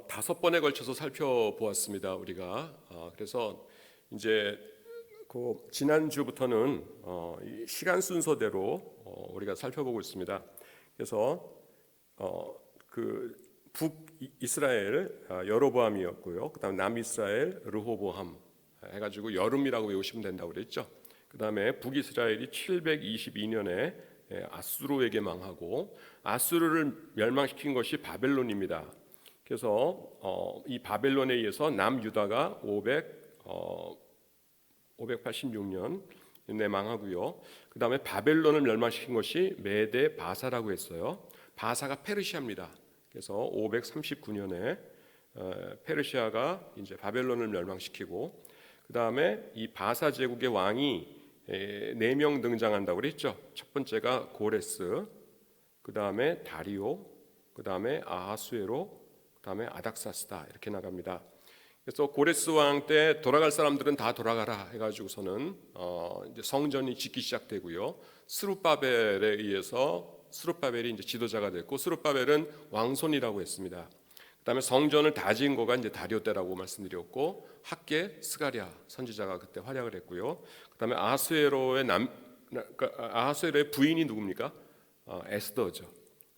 다섯 번에 걸쳐서 살펴보았습니다. 우리가 그래서 이제 그 지난주부터는 이 시간 순서대로 우리가 살펴보고 있습니다. 그래서 그 북이스라엘 여로보암이었고요. 그다음 남이스라엘 르호보암 해가지고 여름이라고 외우시면 된다고 그랬죠. 그다음에 북이스라엘이 722년에 아수르에게 망하고 아수르를 멸망시킨 것이 바벨론입니다. 그래서 이 바벨론에 의해서 남유다가 586년에 망하고요. 그 다음에 바벨론을 멸망시킨 것이 메데 바사라고 했어요. 바사가 페르시아입니다. 그래서 539년에 페르시아가 이제 바벨론을 멸망시키고, 그 다음에 이 바사 제국의 왕이 4명 등장한다고 그랬죠. 첫 번째가 고레스, 그 다음에 다리오, 그 다음에 아하수에로, 그 다음에 아닥사스다, 이렇게 나갑니다. 그래서 고레스 왕 때 돌아갈 사람들은 다 돌아가라 해가지고서는 이제 성전이 짓기 시작되고요. 스룹바벨에 의해서 스룹바벨이 이제 지도자가 됐고, 스룹바벨은 왕손이라고 했습니다. 그다음에 성전을 다 지은 거가 이제 다리오 때라고 말씀드렸고, 학계 스가랴 선지자가 그때 활약을 했고요. 그다음에 아하수에로의 부인이 누굽니까? 에스더죠.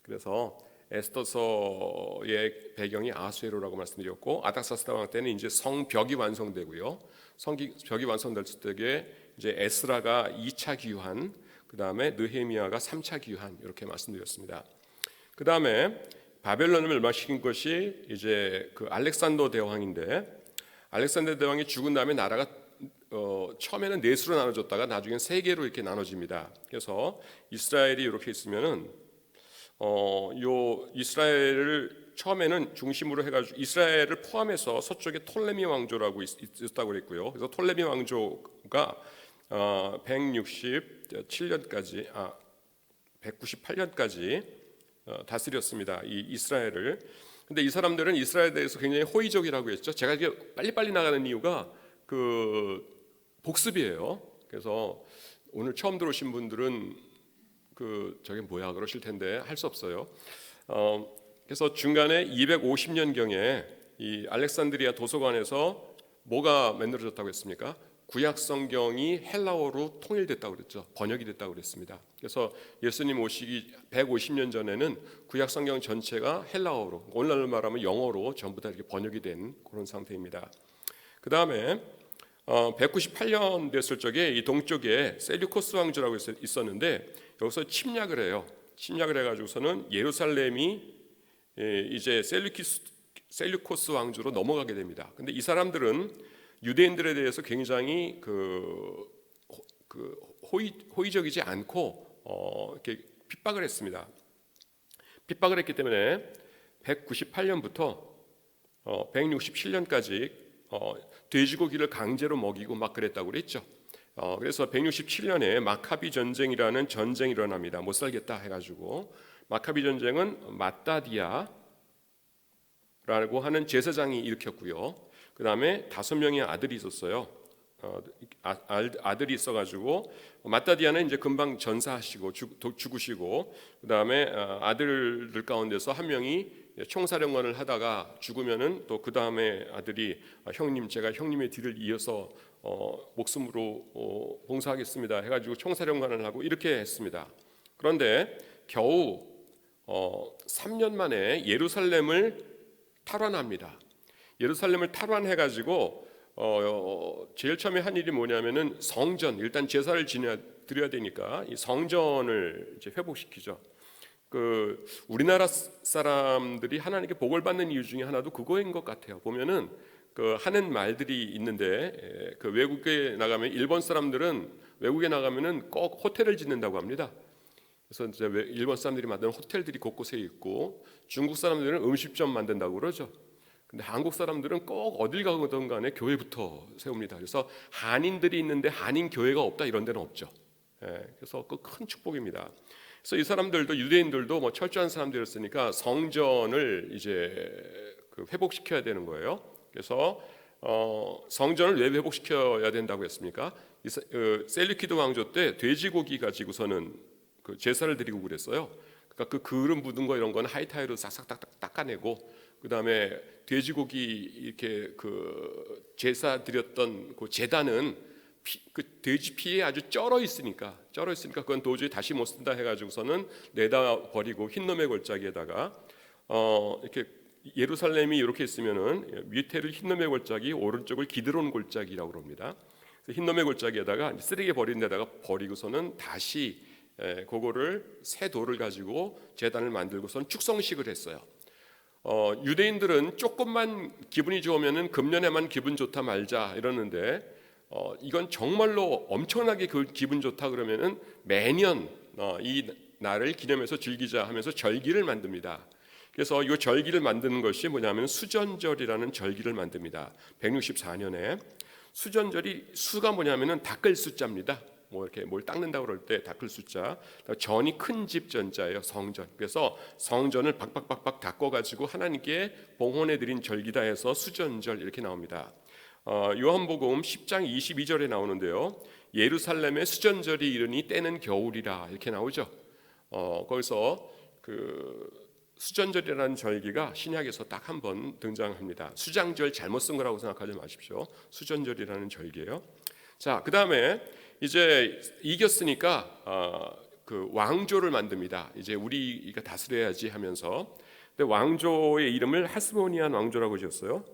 그래서 에스더서의 배경이 아하수에로라고 말씀드렸고, 아닥사스다 왕 때는 이제 성벽이 완성되고요. 성벽이 완성될 때에 이제 에스라가 2차 기유한, 그다음에 느헤미야가 3차 기유한, 이렇게 말씀드렸습니다. 그다음에 바벨론을 멸망시킨 것이 이제 그 알렉산더 대왕인데, 알렉산더 대왕이 죽은 다음에 나라가 처음에는 4수로 나눠졌다가 나중엔 3개로 이렇게 나눠집니다. 그래서 이스라엘이 이렇게 있으면은 요 이스라엘을 처음에는 중심으로 해가지고 이스라엘을 포함해서 서쪽에 톨레미 왕조라고 있었다고 그랬고요. 그래서 톨레미 왕조가 198년까지 다스렸습니다. 이 이스라엘을. 근데 이 사람들은 이스라엘에 대해서 굉장히 호의적이라고 했죠. 제가 이게 빨리빨리 나가는 이유가 그 복습이에요. 그래서 오늘 처음 들어오신 분들은 저게 뭐야 그러실 텐데 할 수 없어요. 그래서 중간에 250년경에 이 알렉산드리아 도서관에서 뭐가 만들어졌다고 했습니까? 구약 성경이 헬라어로 통일됐다고 그랬죠. 번역이 됐다고 그랬습니다. 그래서 예수님 오시기 150년 전에는 구약 성경 전체가 헬라어로, 오늘날로 말하면 영어로 전부 다 이렇게 번역이 된 그런 상태입니다. 그 다음에 198년 됐을 적에 이 동쪽에 셀류코스 왕조라고 있었는데, 여기서 침략을 해요. 침략을 해가지고서는 예루살렘이 이제 셀류코스 왕조로 넘어가게 됩니다. 근데 이 사람들은 유대인들에 대해서 굉장히 호의적이지 않고 이렇게 핍박을 했습니다. 핍박을 했기 때문에 198년부터 167년까지 돼지고기를 강제로 먹이고 막 그랬다고 그랬죠. 그래서 167년에 마카비 전쟁이라는 전쟁이 일어납니다. 못 살겠다 해가지고. 마카비 전쟁은 마따디아라고 하는 제사장이 일으켰고요. 그 다음에 5명의 아들이 있었어요. 아들이 있어가지고 마따디아는 이제 금방 전사하시고 죽으시고, 그 다음에 아들들 가운데서 한 명이 총사령관을 하다가 죽으면은 또 그 다음에 아들이 형님, 제가 형님의 뒤를 이어서 목숨으로 봉사하겠습니다 해가지고 총사령관을 하고 이렇게 했습니다. 그런데 겨우 3년 만에 예루살렘을 탈환합니다. 예루살렘을 탈환해가지고 제일 처음에 한 일이 뭐냐면은 성전, 일단 제사를 드려야 되니까 이 성전을 이제 회복시키죠. 우리나라 사람들이 하나님께 복을 받는 이유 중에 하나도 그거인 것 같아요. 보면은 하는 말들이 있는데, 외국에 나가면 일본 사람들은 외국에 나가면은 꼭 호텔을 짓는다고 합니다. 그래서 이제 일본 사람들이 만드는 호텔들이 곳곳에 있고, 중국 사람들은 음식점 만든다고 그러죠. 근데 한국 사람들은 꼭 어딜 가든 간에 교회부터 세웁니다. 그래서 한인들이 있는데 한인 교회가 없다, 이런 데는 없죠. 그래서 그 큰 축복입니다. 그래서 이 사람들도, 유대인들도 뭐 철저한 사람들이었으니까 성전을 이제 회복시켜야 되는 거예요. 그래서 성전을 왜 회복시켜야 된다고 했습니까? 셀류키드 왕조 때 돼지고기 가지고서는 제사를 드리고 그랬어요. 그러니까 그 그름 묻은 거 이런 거는 하이타이로 싹싹 닦아내고, 그 다음에 돼지고기 이렇게 그 제사 드렸던 그 제단은 그 돼지 피에 아주 쩔어 있으니까 그건 도저히 다시 못 쓴다 해가지고서는 내다 버리고 흰놈의 골짜기에다가 이렇게 예루살렘이 이렇게 있으면은 밑에를 흰놈의 골짜기, 오른쪽을 기드론 골짜기라고 그럽니다. 그래서 흰놈의 골짜기에다가 쓰레기 버린 데다가 버리고서는 다시 그거를 새 돌을 가지고 제단을 만들고서는 축성식을 했어요. 유대인들은 조금만 기분이 좋으면은 금년에만 기분 좋다 말자 이러는데, 이건 정말로 엄청나게 그 기분 좋다 그러면은 매년 이 날을 기념해서 즐기자 하면서 절기를 만듭니다. 그래서 이 절기를 만드는 것이 뭐냐면 수전절이라는 절기를 만듭니다. 164년에 수전절이, 수가 뭐냐면은 닦을 숫자입니다. 뭐 이렇게 뭘 닦는다고 그럴 때 닦을 숫자, 전이 큰 집 전자예요. 성전. 그래서 성전을 박박박박 닦아가지고 하나님께 봉헌해 드린 절기다 해서 수전절 이렇게 나옵니다. 요한복음 10장 22절에 나오는데요, 예루살렘의 수전절이 이르니 때는 겨울이라 이렇게 나오죠. 거기서 그 수전절이라는 절기가 신약에서 딱 한 번 등장합니다. 수장절 잘못 쓴 거라고 생각하지 마십시오. 수전절이라는 절기예요. 자, 그 다음에 이제 이겼으니까 그 왕조를 만듭니다. 이제 우리가 다스려야지 하면서. 근데 왕조의 이름을 하스모니안 왕조라고 지었어요.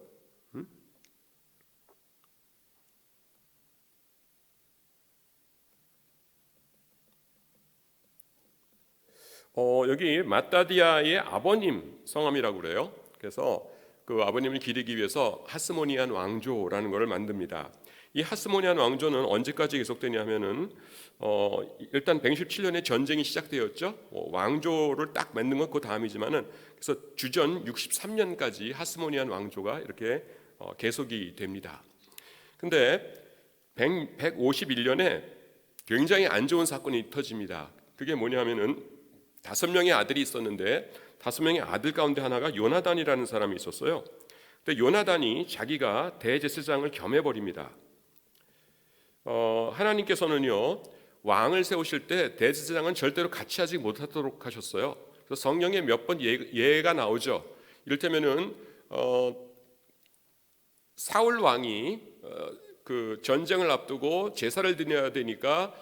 여기 마따디아의 아버님 성함이라고 그래요. 그래서 그 아버님을 기리기 위해서 하스모니안 왕조라는 것을 만듭니다. 이 하스모니안 왕조는 언제까지 계속되냐 하면은 일단 117년에 전쟁이 시작되었죠. 왕조를 딱 만든 건 그 다음이지만은, 그래서 주전 63년까지 하스모니안 왕조가 이렇게 계속이 됩니다. 근데 151년에 굉장히 안 좋은 사건이 터집니다. 그게 뭐냐면은 5명의 아들이 있었는데 5명의 아들 가운데 하나가 요나단이라는 사람이 있었어요. 근데 요나단이 자기가 대제사장을 겸해버립니다. 하나님께서는요, 왕을 세우실 때 대제사장은 절대로 같이 하지 못하도록 하셨어요. 그래서 성경에 몇 번 예가 나오죠. 이를테면은 사울 왕이 그 전쟁을 앞두고 제사를 드려야 되니까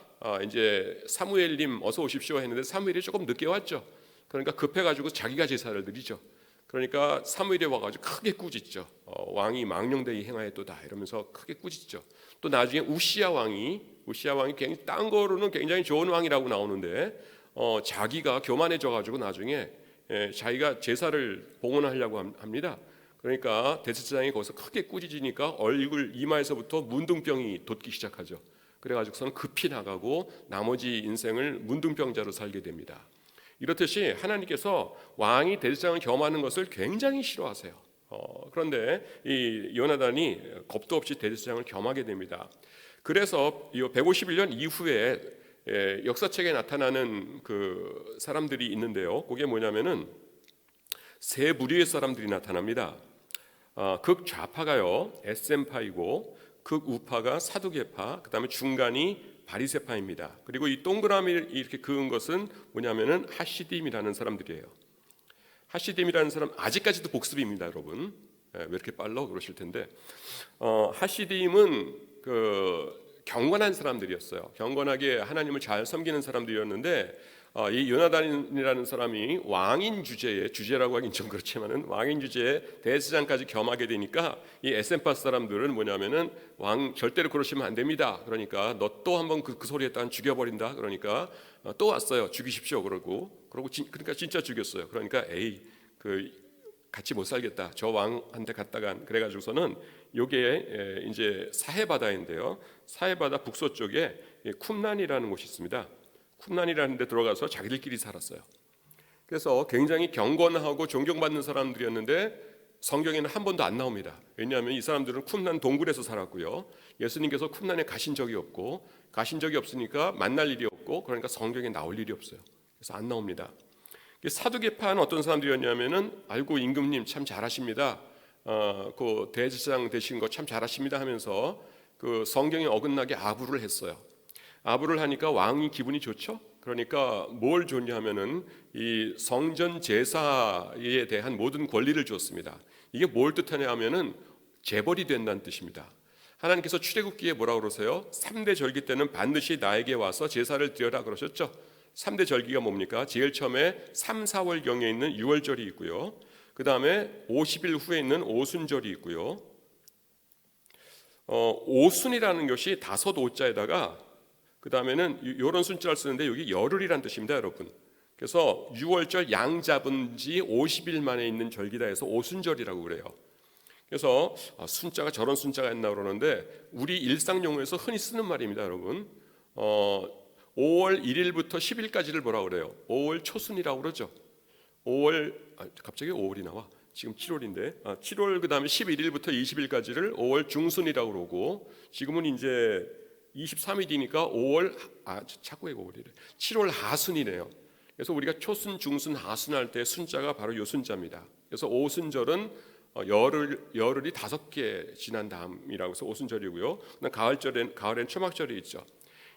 이제 사무엘님 어서 오십시오 했는데 사무엘이 조금 늦게 왔죠. 그러니까 급해가지고 자기가 제사를 드리죠. 그러니까 사무엘이 와가지고 크게 꾸짖죠. 왕이 망령되이 행하였도다 이러면서 크게 꾸짖죠. 또 나중에 우시야 왕이 굉장히 딴 거로는 굉장히 좋은 왕이라고 나오는데 자기가 교만해져가지고 나중에 자기가 제사를 봉헌하려고 합니다. 그러니까 대제사장이 거기서 크게 꾸짖으니까 얼굴 이마에서부터 문둥병이 돋기 시작하죠. 그래가지고서는 급히 나가고 나머지 인생을 문둥병자로 살게 됩니다. 이렇듯이 하나님께서 왕이 대제사장을 겸하는 것을 굉장히 싫어하세요. 그런데 이 요나단이 겁도 없이 대제사장을 겸하게 됩니다. 그래서 이 151년 이후에 역사책에 나타나는 그 사람들이 있는데요. 그게 뭐냐면은 세 부류의 사람들이 나타납니다. 극좌파가요 SM파이고, 극우파가 사두개파, 그 다음에 중간이 바리새파입니다. 그리고 이 동그라미를 이렇게 그은 것은 뭐냐면은 하시딤이라는 사람들이에요. 하시딤이라는 사람 아직까지도 복습입니다, 여러분. 왜 이렇게 빨라 그러실 텐데, 하시딤은 그 경건한 사람들이었어요. 경건하게 하나님을 잘 섬기는 사람들이었는데, 이 요나단이라는 사람이 왕인 주제라고 하긴 좀 그렇지만은 왕인 주제에 대제사장까지 겸하게 되니까 이 에센파 사람들은 뭐냐면은 왕 절대로 그러시면 안 됩니다. 그러니까 너 또 한번 그 소리 했다간 죽여버린다. 그러니까 또 왔어요. 죽이십시오. 그러니까 진짜 죽였어요. 그러니까 그 같이 못 살겠다. 저 왕한테 갔다간 그래가지고서는 요게 이제 사해바다인데요. 사해바다 북서쪽에 쿰란이라는 곳이 있습니다. 쿰란이라는 데 들어가서 자기들끼리 살았어요. 그래서 굉장히 경건하고 존경받는 사람들이었는데 성경에는 한 번도 안 나옵니다. 왜냐하면 이 사람들은 쿰란 동굴에서 살았고요. 예수님께서 쿰란에 가신 적이 없으니까 만날 일이 없고, 그러니까 성경에 나올 일이 없어요. 그래서 안 나옵니다. 사두개파는 어떤 사람들이었냐면은 아이고 임금님 참 잘하십니다. 그 대제사장 되신 거 참 잘하십니다 하면서 그 성경에 어긋나게 아부를 했어요. 아부를 하니까 왕이 기분이 좋죠. 그러니까 뭘 줬냐 하면은 이 성전 제사에 대한 모든 권리를 줬습니다. 이게 뭘 뜻하냐 하면은 재벌이 된다는 뜻입니다. 하나님께서 출애굽기에 뭐라고 그러세요? 3대 절기 때는 반드시 나에게 와서 제사를 드려라 그러셨죠. 3대 절기가 뭡니까? 제일 처음에 3, 4월경에 있는 6월절이 있고요. 그 다음에 50일 후에 있는 오순절이 있고요. 오순이라는 것이 5오자에다가 그 다음에는 이런 숫자를 쓰는데 여기 열흘이란 뜻입니다, 여러분. 그래서 6월절 양 잡은 지 50일 만에 있는 절기다 해서 오순절이라고 그래요. 그래서 순자가 저런 순자가 있나 그러는데 우리 일상 용어에서 흔히 쓰는 말입니다, 여러분. 5월 1일부터 10일까지를 뭐라고 그래요? 5월 초순이라고 그러죠. 5월 갑자기 5월이 나와. 지금 7월인데 7월 그 다음에 11일부터 20일까지를 5월 중순이라고 그러고 지금은 이제 23일이니까 5월 자꾸 5월이래. 7월 하순이네요. 그래서 우리가 초순, 중순, 하순 할 때 순자가 바로 요 순자입니다. 그래서 오순절은 열흘이 5개 지난 다음이라고 해서 오순절이고요. 가을엔 초막절이 있죠.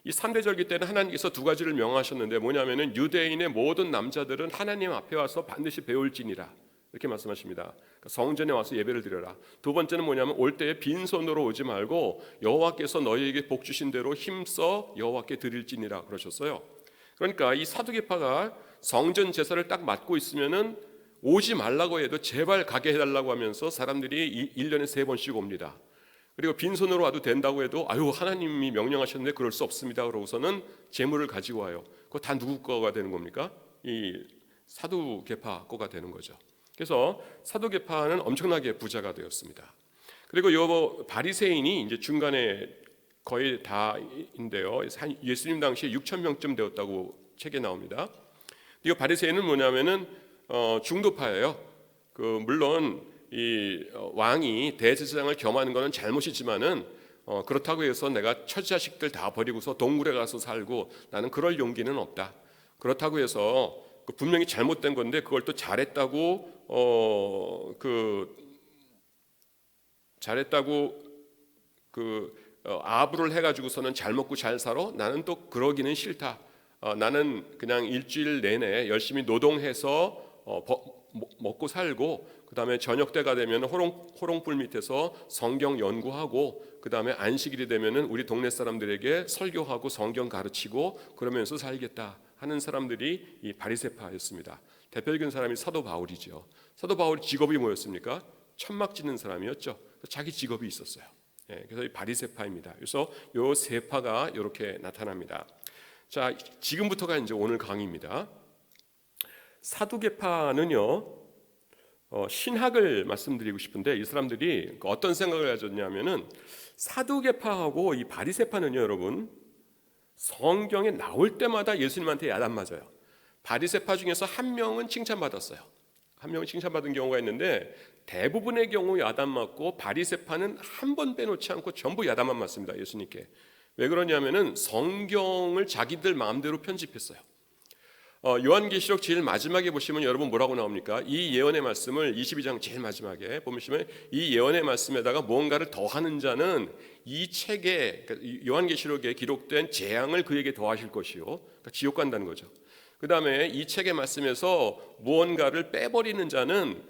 이 3대 절기 때는 하나님께서 두 가지를 명하셨는데 뭐냐면은 유대인의 모든 남자들은 하나님 앞에 와서 반드시 배울지니라 이렇게 말씀하십니다. 그러니까 성전에 와서 예배를 드려라. 두 번째는 뭐냐면 올 때에 빈손으로 오지 말고 여호와께서 너희에게 복 주신 대로 힘써 여호와께 드릴지니라 그러셨어요. 그러니까 이 사두개파가 성전 제사를 딱 맡고 있으면은 오지 말라고 해도 제발 가게 해달라고 하면서 사람들이 1년에 3번씩 옵니다. 그리고 빈손으로 와도 된다고 해도 하나님이 명령하셨는데 그럴 수 없습니다. 그러고서는 재물을 가지고 와요. 그거 다 누구 거가 되는 겁니까? 이 사두개파 거가 되는 거죠. 그래서 사두개파는 엄청나게 부자가 되었습니다. 그리고 요 바리새인이 이제 중간에 거의 다인데요. 예수님 당시에 6,000명쯤 되었다고 책에 나옵니다. 이 바리새인은 뭐냐면은 중도파예요. 물론 이 왕이 대제사장을 겸하는 것은 잘못이지만은 그렇다고 해서 내가 처자식들 다 버리고서 동굴에 가서 살고 나는 그럴 용기는 없다. 그렇다고 해서 분명히 잘못된 건데 그걸 또 잘했다고 아부를 해가지고서는 잘 먹고 잘 살아? 나는 또 그러기는 싫다. 나는 그냥 일주일 내내 열심히 노동해서 먹고 살고 그 다음에 저녁 때가 되면 호롱불 밑에서 성경 연구하고 그 다음에 안식일이 되면은 우리 동네 사람들에게 설교하고 성경 가르치고 그러면서 살겠다 하는 사람들이 이 바리새파였습니다. 대표적인 사람이 사도 바울이죠. 사도 바울이 직업이 뭐였습니까? 천막 짓는 사람이었죠. 자기 직업이 있었어요. 그래서 이 바리새파입니다. 그래서 요 세 파가 이렇게 나타납니다. 자, 지금부터가 이제 오늘 강의입니다. 사두개파는요, 신학을 말씀드리고 싶은데 이 사람들이 어떤 생각을 가졌냐면은 사두개파하고 이 바리새파는요, 여러분 성경에 나올 때마다 예수님한테 야단 맞아요. 바리새파 중에서 한 명은 칭찬받았어요. 한 명은 칭찬받은 경우가 있는데 대부분의 경우 야단 맞고 바리새파는 한 번 빼놓지 않고 전부 야단만 맞습니다. 예수님께. 왜 그러냐면은 성경을 자기들 마음대로 편집했어요. 요한계시록 제일 마지막에 보시면 여러분 뭐라고 나옵니까? 이 예언의 말씀을 22장 제일 마지막에 보시면 이 예언의 말씀에다가 무언가를 더하는 자는 이 책에 그러니까 요한계시록에 기록된 재앙을 그에게 더하실 것이요. 그러니까 지옥 간다는 거죠. 그 다음에 이 책의 말씀에서 무언가를 빼버리는 자는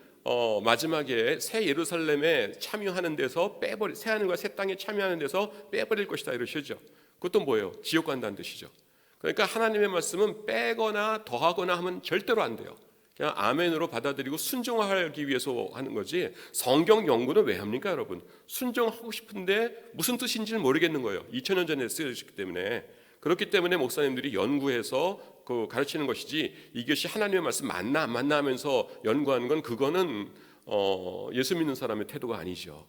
마지막에 새 예루살렘에 참여하는 데서 새 하늘과 새 땅에 참여하는 데서 빼버릴 것이다 이러시죠. 그것도 뭐예요? 지옥 간다는 뜻이죠. 그러니까 하나님의 말씀은 빼거나 더하거나 하면 절대로 안 돼요. 그냥 아멘으로 받아들이고 순종하기 위해서 하는 거지 성경 연구는 왜 합니까 여러분? 순종하고 싶은데 무슨 뜻인지는 모르겠는 거예요. 2000년 전에 쓰여졌기 때문에. 그렇기 때문에 목사님들이 연구해서 가르치는 것이지 이것이 하나님의 말씀 맞나 안 맞나 하면서 연구하는 건 그거는 예수 믿는 사람의 태도가 아니죠.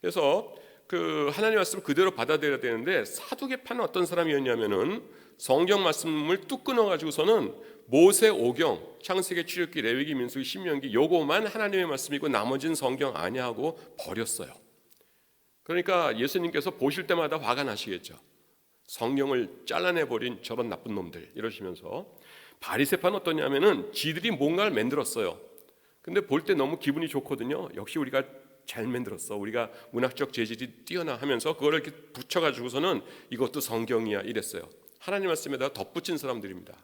그래서 하나님의 말씀을 그대로 받아들여야 되는데 사두개파는 어떤 사람이었냐면은 성경 말씀을 뚝 끊어가지고서는 모세 오경, 창세기, 출애굽기, 레위기, 민수기, 신명기 요거만 하나님의 말씀이고 나머지는 성경 아니야 하고 버렸어요. 그러니까 예수님께서 보실 때마다 화가 나시겠죠. 성경을 잘라내버린 저런 나쁜 놈들 이러시면서 바리새파는 어떠냐면은 지들이 뭔가를 만들었어요. 근데 볼 때 너무 기분이 좋거든요. 역시 우리가 잘 만들었어. 우리가 문학적 재질이 뛰어나 하면서 그거를 이렇게 붙여가지고서는 이것도 성경이야 이랬어요. 하나님 말씀에다 덧붙인 사람들입니다.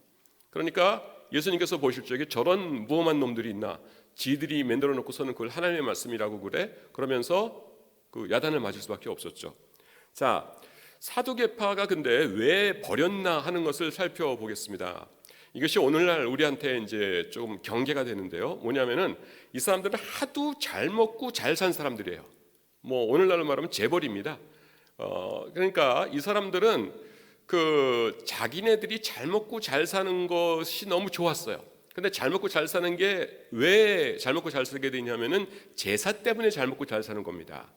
그러니까 예수님께서 보실 적에 저런 무엄한 놈들이 있나, 지들이 만들어 놓고서는 그걸 하나님의 말씀이라고 그래? 그러면서 그 야단을 맞을 수밖에 없었죠. 자, 사두개파가 근데 왜 버렸나 하는 것을 살펴보겠습니다. 이것이 오늘날 우리한테 이제 좀 경계가 되는데요. 뭐냐면은 이 사람들은 하도 잘 먹고 잘 산 사람들이에요. 뭐 오늘날로 말하면 재벌입니다. 그러니까 이 사람들은 그 자기네들이 잘 먹고 잘 사는 것이 너무 좋았어요. 근데 잘 먹고 잘 사는 게 왜 잘 먹고 잘 살게 되냐면은 제사 때문에 잘 먹고 잘 사는 겁니다.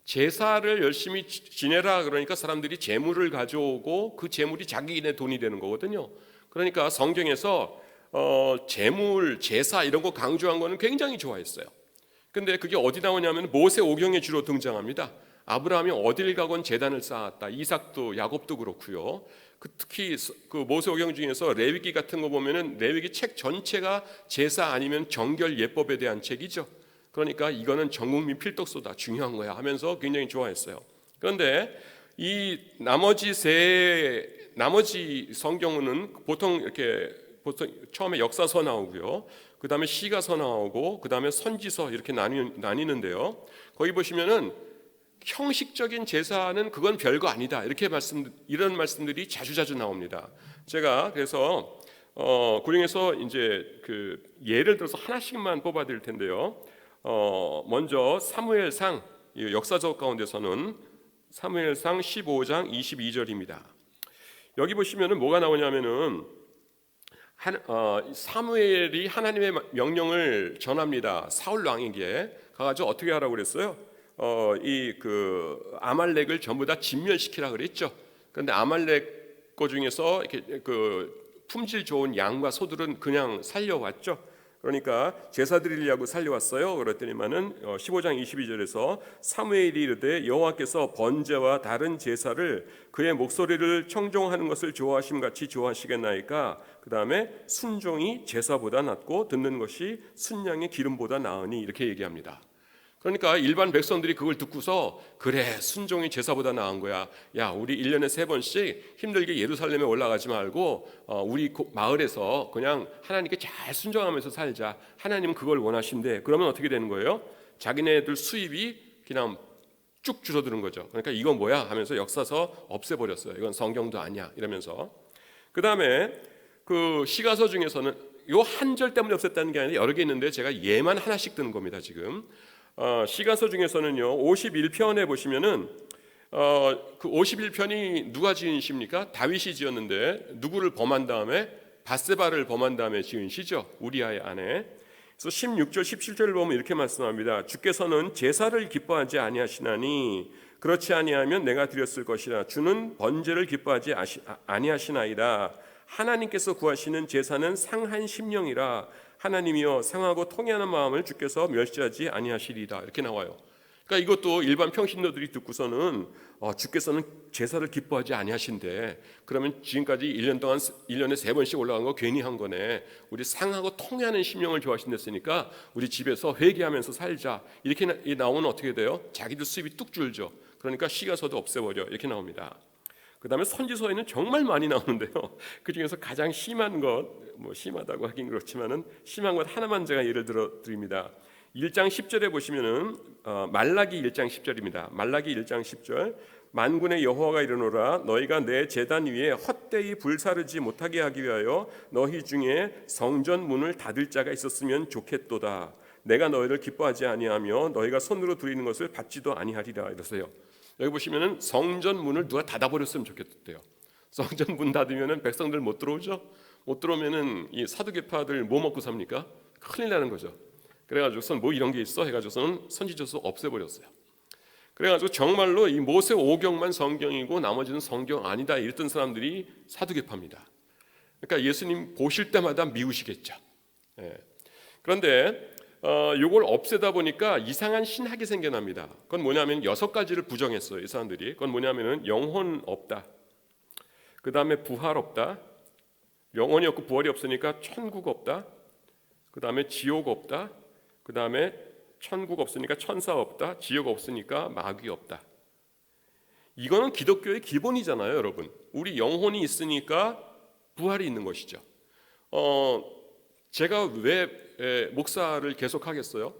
제사를 열심히 지내라 그러니까 사람들이 재물을 가져오고 그 재물이 자기네 돈이 되는 거거든요. 그러니까 성경에서 재물, 제사 이런 거 강조한 거는 굉장히 좋아했어요. 근데 그게 어디 나오냐면 모세오경에 주로 등장합니다. 아브라함이 어딜 가건 제단을 쌓았다. 이삭도 야곱도 그렇고요. 특히 그 모세오경 중에서 레위기 같은 거 보면은 레위기 책 전체가 제사 아니면 정결 예법에 대한 책이죠. 그러니까 이거는 전국민 필독서다, 중요한 거야 하면서 굉장히 좋아했어요. 그런데 이 나머지 성경은 보통 처음에 역사서 나오고요. 그 다음에 시가서 나오고 그 다음에 선지서 이렇게 나뉘는데요. 거기 보시면은 형식적인 제사는 그건 별거 아니다 이런 말씀들이 자주자주 나옵니다. 제가 그래서 그중에서 이제 그 예를 들어서 하나씩만 뽑아드릴 텐데요. 먼저 사무엘상 역사적 가운데서는 사무엘상 15장 22절입니다. 여기 보시면은 뭐가 나오냐면은 사무엘이 하나님의 명령을 전합니다. 사울 왕에게 가가지고 어떻게 하라고 그랬어요? 이 그 아말렉을 전부 다 진멸시키라 그랬죠. 그런데 아말렉 거 중에서 이렇게 그 품질 좋은 양과 소들은 그냥 살려왔죠. 그러니까 제사 드리려고 살려왔어요. 그랬더니만은 15장 22절에서 사무엘이 이르되 여호와께서 번제와 다른 제사를 그의 목소리를 청종하는 것을 좋아하심 같이 좋아하시겠나이까. 그 다음에 순종이 제사보다 낫고 듣는 것이 순양의 기름보다 나으니 이렇게 얘기합니다. 그러니까 일반 백성들이 그걸 듣고서 그래 순종이 제사보다 나은 거야. 야 우리 1년에 3번씩 힘들게 예루살렘에 올라가지 말고 우리 마을에서 그냥 하나님께 잘 순종하면서 살자. 하나님은 그걸 원하신대. 그러면 어떻게 되는 거예요? 자기네들 수입이 그냥 쭉 줄어드는 거죠. 그러니까 이건 뭐야 하면서 역사서 없애버렸어요. 이건 성경도 아니야 이러면서. 그 다음에 그 시가서 중에서는 요 한 절 때문에 없앴다는 게 아니라 여러 개 있는데 제가 예만 하나씩 드는 겁니다 지금. 시가서 중에서는요 51편에 보시면은 그 51편이 누가 지은 시입니까? 다윗이 지었는데 누구를 범한 다음에 밧세바를 범한 다음에 지은 시죠. 우리아의 아내. 그래서 16절 17절을 보면 이렇게 말씀합니다. 주께서는 제사를 기뻐하지 아니하시나니 그렇지 아니하면 내가 드렸을 것이라. 주는 번제를 기뻐하지 아니하시나이다. 하나님께서 구하시는 제사는 상한 심령이라. 하나님이여 상하고 통해하는 마음을 주께서 멸시하지 아니하시리다. 이렇게 나와요. 그러니까 이것도 일반 평신도들이 듣고서는 주께서는 제사를 기뻐하지 아니하신대. 그러면 지금까지 1년 동안 1년에 3번씩 올라간 거 괜히 한 거네. 우리 상하고 통해하는 심령을 좋아하신댔으니까 우리 집에서 회개하면서 살자. 이렇게 나오면 어떻게 돼요? 자기들 수입이 뚝 줄죠. 그러니까 시가서도 없애버려. 이렇게 나옵니다. 그 다음에 선지서에는 정말 많이 나오는데요. 그 중에서 가장 심한 것, 뭐 심하다고 하긴 그렇지만은 심한 것 하나만 제가 예를 들어 드립니다. 1장 10절에 보시면은 말라기 1장 10절입니다. 말라기 1장 10절. 만군의 여호와가 이르노라 너희가 내 제단 위에 헛되이 불사르지 못하게 하기 위하여 너희 중에 성전 문을 닫을 자가 있었으면 좋겠도다. 내가 너희를 기뻐하지 아니하며 너희가 손으로 드리는 것을 받지도 아니하리라. 이러세요. 여기 보시면은 성전 문을 누가 닫아버렸으면 좋겠대요. 성전 문 닫으면은 백성들 못 들어오죠. 못 들어오면은 이 사두개파들 뭐 먹고 삽니까? 큰일 나는 거죠. 그래가지고선 뭐 이런 게 있어 해가지고서는 선지서서 없애버렸어요. 그래가지고 정말로 이 모세 오경만 성경이고 나머지는 성경 아니다 이랬던 사람들이 사두개파입니다. 그러니까 예수님 보실 때마다 미우시겠죠. 예. 그런데 요걸 없애다 보니까 이상한 신학이 생겨납니다. 그건 뭐냐면 6가지를 부정했어요. 이 사람들이. 그건 뭐냐면은 영혼 없다. 그 다음에 부활 없다. 영혼이 없고 부활이 없으니까 천국 없다. 그 다음에 지옥 없다. 그 다음에 천국 없으니까 천사 없다. 지옥 없으니까 마귀 없다. 이거는 기독교의 기본이잖아요, 여러분. 우리 영혼이 있으니까 부활이 있는 것이죠. 제가 왜 목사를 계속 하겠어요?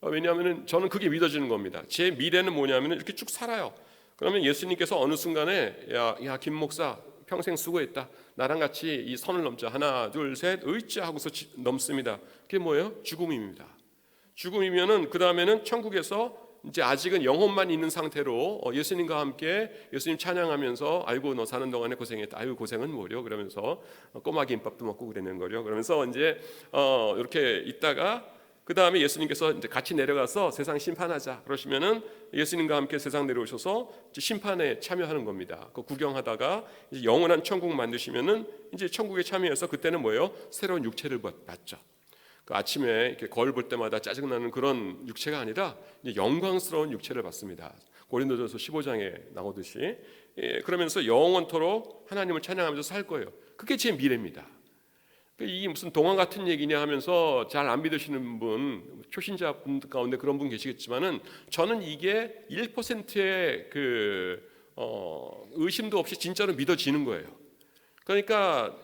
왜냐하면 저는 그게 믿어지는 겁니다. 제 미래는 뭐냐면 이렇게 쭉 살아요. 그러면 예수님께서 어느 순간에 야 김 목사 평생 수고했다. 나랑 같이 이 선을 넘자. 하나 둘 셋 으이짜 하고서 넘습니다. 그게 뭐예요? 죽음입니다. 죽음이면은 그 다음에는 천국에서 이제 아직은 영혼만 있는 상태로 예수님과 함께 예수님 찬양하면서 아이고 너 사는 동안에 고생했다. 아이고 고생은 뭐려 그러면서 꼬마 김밥도 먹고 그랬는 거죠. 그러면서 이제 이렇게 있다가 그 다음에 예수님께서 이제 같이 내려가서 세상 심판하자 그러시면은 예수님과 함께 세상 내려오셔서 심판에 참여하는 겁니다. 그 구경하다가 이제 영원한 천국 만드시면은 이제 천국에 참여해서 그때는 뭐예요? 새로운 육체를 받죠. 그 아침에 이렇게 거울 볼 때마다 짜증나는 그런 육체가 아니라 이제 영광스러운 육체를 받습니다. 고린도전서 15장에 나오듯이 그러면서 영원토록 하나님을 찬양하면서 살 거예요. 그게 제 미래입니다. 이게 무슨 동화 같은 얘기냐 하면서 잘 안 믿으시는 분, 초신자 분 가운데 그런 분 계시겠지만은 저는 이게 1%의 의심도 없이 진짜로 믿어지는 거예요. 그러니까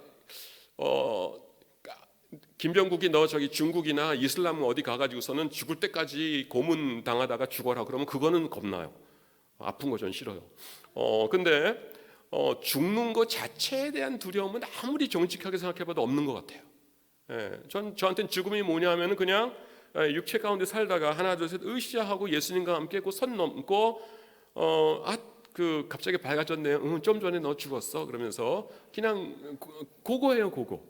김병국이 너 저기 중국이나 이슬람 어디 가가지고서는 죽을 때까지 고문 당하다가 죽어라 그러면 그거는 겁나요. 아픈 거 전 싫어요. 근데 죽는 것 자체에 대한 두려움은 아무리 정직하게 생각해봐도 없는 것 같아요. 저한테는 죽음이 뭐냐면은 그냥 육체 가운데 살다가 하나 둘 셋 으쌰 하고 예수님과 함께 그 선 넘고 갑자기 밝아졌네요. 좀 전에 너 죽었어. 그러면서 그냥 그거예요, 그거.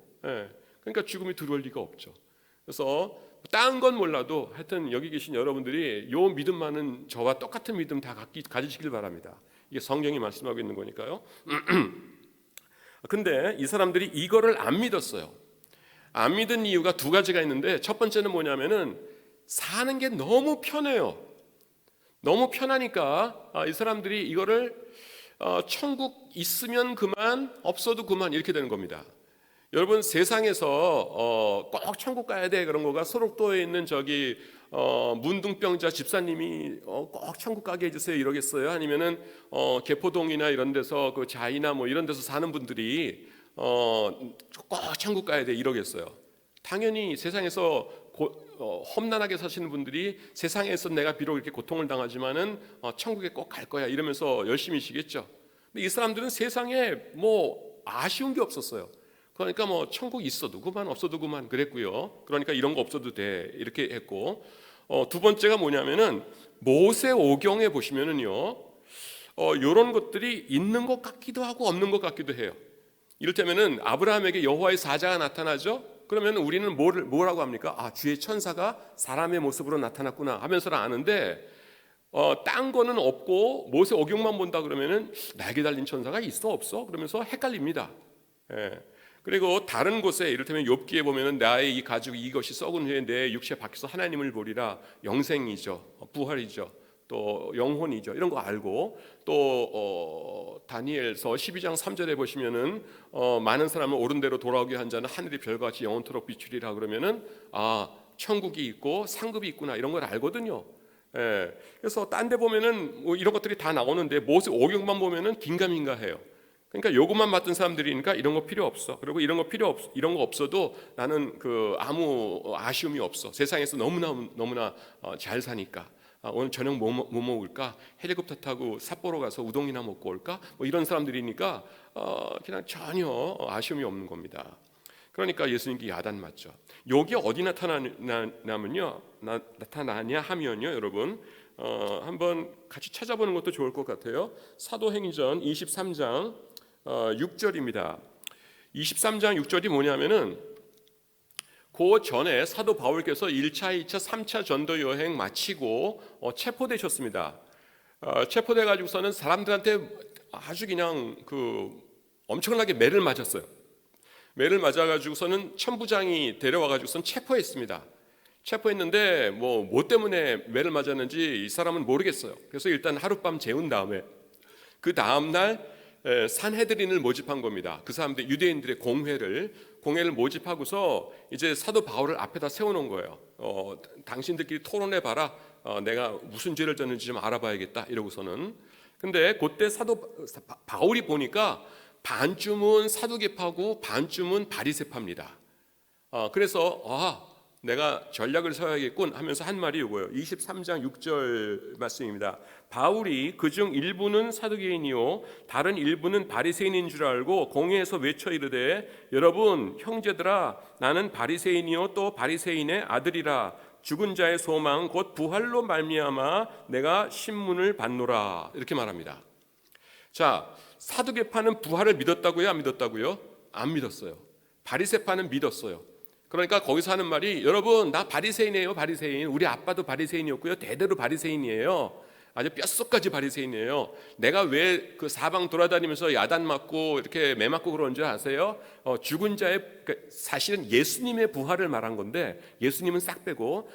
그러니까 죽음이 두려울 리가 없죠. 그래서 딴 건 몰라도 하여튼 여기 계신 여러분들이 요 믿음만은 저와 똑같은 믿음 다 가지시길 바랍니다. 이게 성경이 말씀하고 있는 거니까요. 근데 이 사람들이 이거를 안 믿었어요. 안 믿은 이유가 두 가지가 있는데 첫 번째는 뭐냐면은 사는 게 너무 편해요. 너무 편하니까 이 사람들이 이거를 천국 있으면 그만 없어도 그만 이렇게 되는 겁니다. 여러분 세상에서 꼭 천국 가야 돼 그런 거가 소록도에 있는 저기 문둥병자 집사님이 꼭 천국 가게 해주세요 이러겠어요? 아니면은 개포동이나 이런 데서 그 자이나 뭐 이런 데서 사는 분들이 꼭 천국 가야 돼 이러겠어요? 당연히 세상에서 험난하게 사시는 분들이 세상에서 내가 비록 이렇게 고통을 당하지만은 천국에 꼭 갈 거야 이러면서 열심히시겠죠. 근데 이 사람들은 세상에 뭐 아쉬운 게 없었어요. 그러니까 뭐 천국 있어도 그만 없어도 그만 그랬고요. 그러니까 이런 거 없어도 돼 이렇게 했고 두 번째가 뭐냐면은 모세오경에 보시면은요 이런 것들이 있는 것 같기도 하고 없는 것 같기도 해요. 이를테면은 아브라함에게 여호와의 사자가 나타나죠. 그러면 우리는 뭐라고 합니까? 주의 천사가 사람의 모습으로 나타났구나 하면서는 아는데 딴 거는 없고 모세오경만 본다 그러면은 날개 달린 천사가 있어 없어? 그러면서 헷갈립니다. 그리고 다른 곳에 이를테면 욥기에 보면은 나의 이 가죽 이것이 썩은 후에 내 육체 밖에서 하나님을 보리라 영생이죠, 부활이죠, 또 영혼이죠 이런 거 알고 또 다니엘서 12장 3절에 보시면은 많은 사람을 옳은 대로 돌아오게 한 자는 하늘의 별같이 영원토록 비추리라 그러면은 천국이 있고 상급이 있구나 이런 걸 알거든요. 그래서 딴 데 보면은 뭐 이런 것들이 다 나오는데 모세오경만 보면은 긴가민가해요. 그러니까 요것만 맡은 사람들이니까 이런 거 필요 없어. 그리고 이런 거 없어도 나는 아무 아쉬움이 없어. 세상에서 너무나 잘 사니까. 오늘 저녁 뭐 먹을까? 헬리콥터 타고 삿포로 가서 우동이나 먹고 올까? 뭐 이런 사람들이니까 그냥 전혀 아쉬움이 없는 겁니다. 그러니까 예수님께 야단 맞죠. 여기 어디 나타나냐 하면요, 여러분 한번 같이 찾아보는 것도 좋을 것 같아요. 사도행전 23장 6절입니다. 23장 6절이 뭐냐면은 그 전에 사도 바울께서 1차, 2차, 3차 전도 여행 마치고 체포되셨습니다. 체포돼 가지고서는 사람들한테 아주 그냥 엄청나게 매를 맞았어요. 매를 맞아 가지고서는 천부장이 데려와 가지고서는 체포했습니다. 체포했는데 뭐 때문에 매를 맞았는지 이 사람은 모르겠어요. 그래서 일단 하룻밤 재운 다음에 그 다음 날 산헤드린을 모집한 겁니다. 그 사람들 유대인들의 공회를 모집하고서 이제 사도 바울을 앞에다 세워놓은 거예요. 당신들끼리 토론해 봐라. 내가 무슨 죄를 졌는지 좀 알아봐야겠다. 이러고서는 근데 그때 사도 바울이 보니까 반쯤은 사두개파고 반쯤은 바리새파입니다. 그래서 내가 전략을 세워야겠군 하면서 한 말이 이거예요. 23장 6절 말씀입니다. 바울이 그중 일부는 사두개인이요 다른 일부는 바리새인인 줄 알고 공회에서 외쳐 이르되 여러분 형제들아 나는 바리새인이요 또 바리새인의 아들이라 죽은 자의 소망 곧 부활로 말미암아 내가 신문을 받노라 이렇게 말합니다. 자, 사두개파는 부활을 믿었다고요? 안 믿었다고요? 안 믿었어요. 바리새파는 믿었어요. 그러니까 거기서 하는 말이 여러분 나 바리새인이에요. 바리새인. 우리 아빠도 바리새인이었고요. 대대로 바리새인이에요. 아주 뼛속까지 바리새인이에요. 내가 왜 그 사방 돌아다니면서 야단 맞고 이렇게 매 맞고 그런 줄 아세요? 죽은 자의 사실은 예수님의 부활을 말한 건데 예수님은 싹 빼고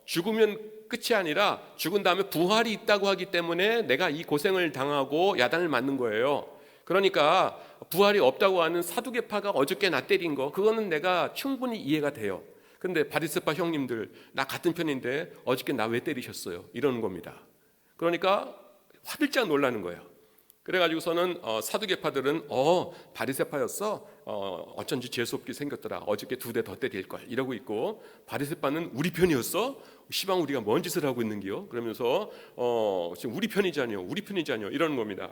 죽으면 끝이 아니라 죽은 다음에 부활이 있다고 하기 때문에 내가 이 고생을 당하고 야단을 맞는 거예요. 그러니까 부활이 없다고 하는 사두개파가 어저께 나 때린 거 그거는 내가 충분히 이해가 돼요. 근데 바리새파 형님들 나 같은 편인데 어저께 나 왜 때리셨어요? 이러는 겁니다. 그러니까 화들짝 놀라는 거예요. 그래가지고서는 사두개파들은 바리새파였어? 어쩐지 재수없게 생겼더라. 어저께 2대 더 때릴걸 이러고 있고 바리새파는 우리 편이었어? 시방 우리가 뭔 짓을 하고 있는기요? 그러면서 지금 우리 편이잖아요. 우리 편이잖아요. 이러는 겁니다.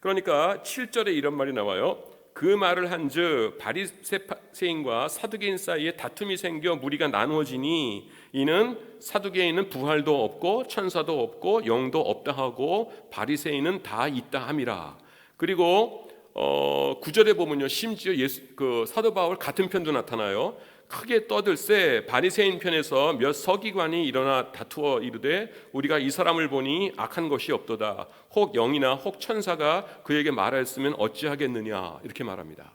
그러니까 7절에 이런 말이 나와요. 그 말을 한즉 바리새인과 사두개인 사이에 다툼이 생겨 무리가 나누어지니 이는 사두개인은 부활도 없고 천사도 없고 영도 없다 하고 바리새인은 다 있다 함이라. 그리고 9절에 보면요 심지어 사도 바울 같은 편도 나타나요. 크게 떠들세 바리새인 편에서 몇 서기관이 일어나 다투어 이르되 우리가 이 사람을 보니 악한 것이 없도다. 혹 영이나 혹 천사가 그에게 말하였으면 어찌하겠느냐 이렇게 말합니다.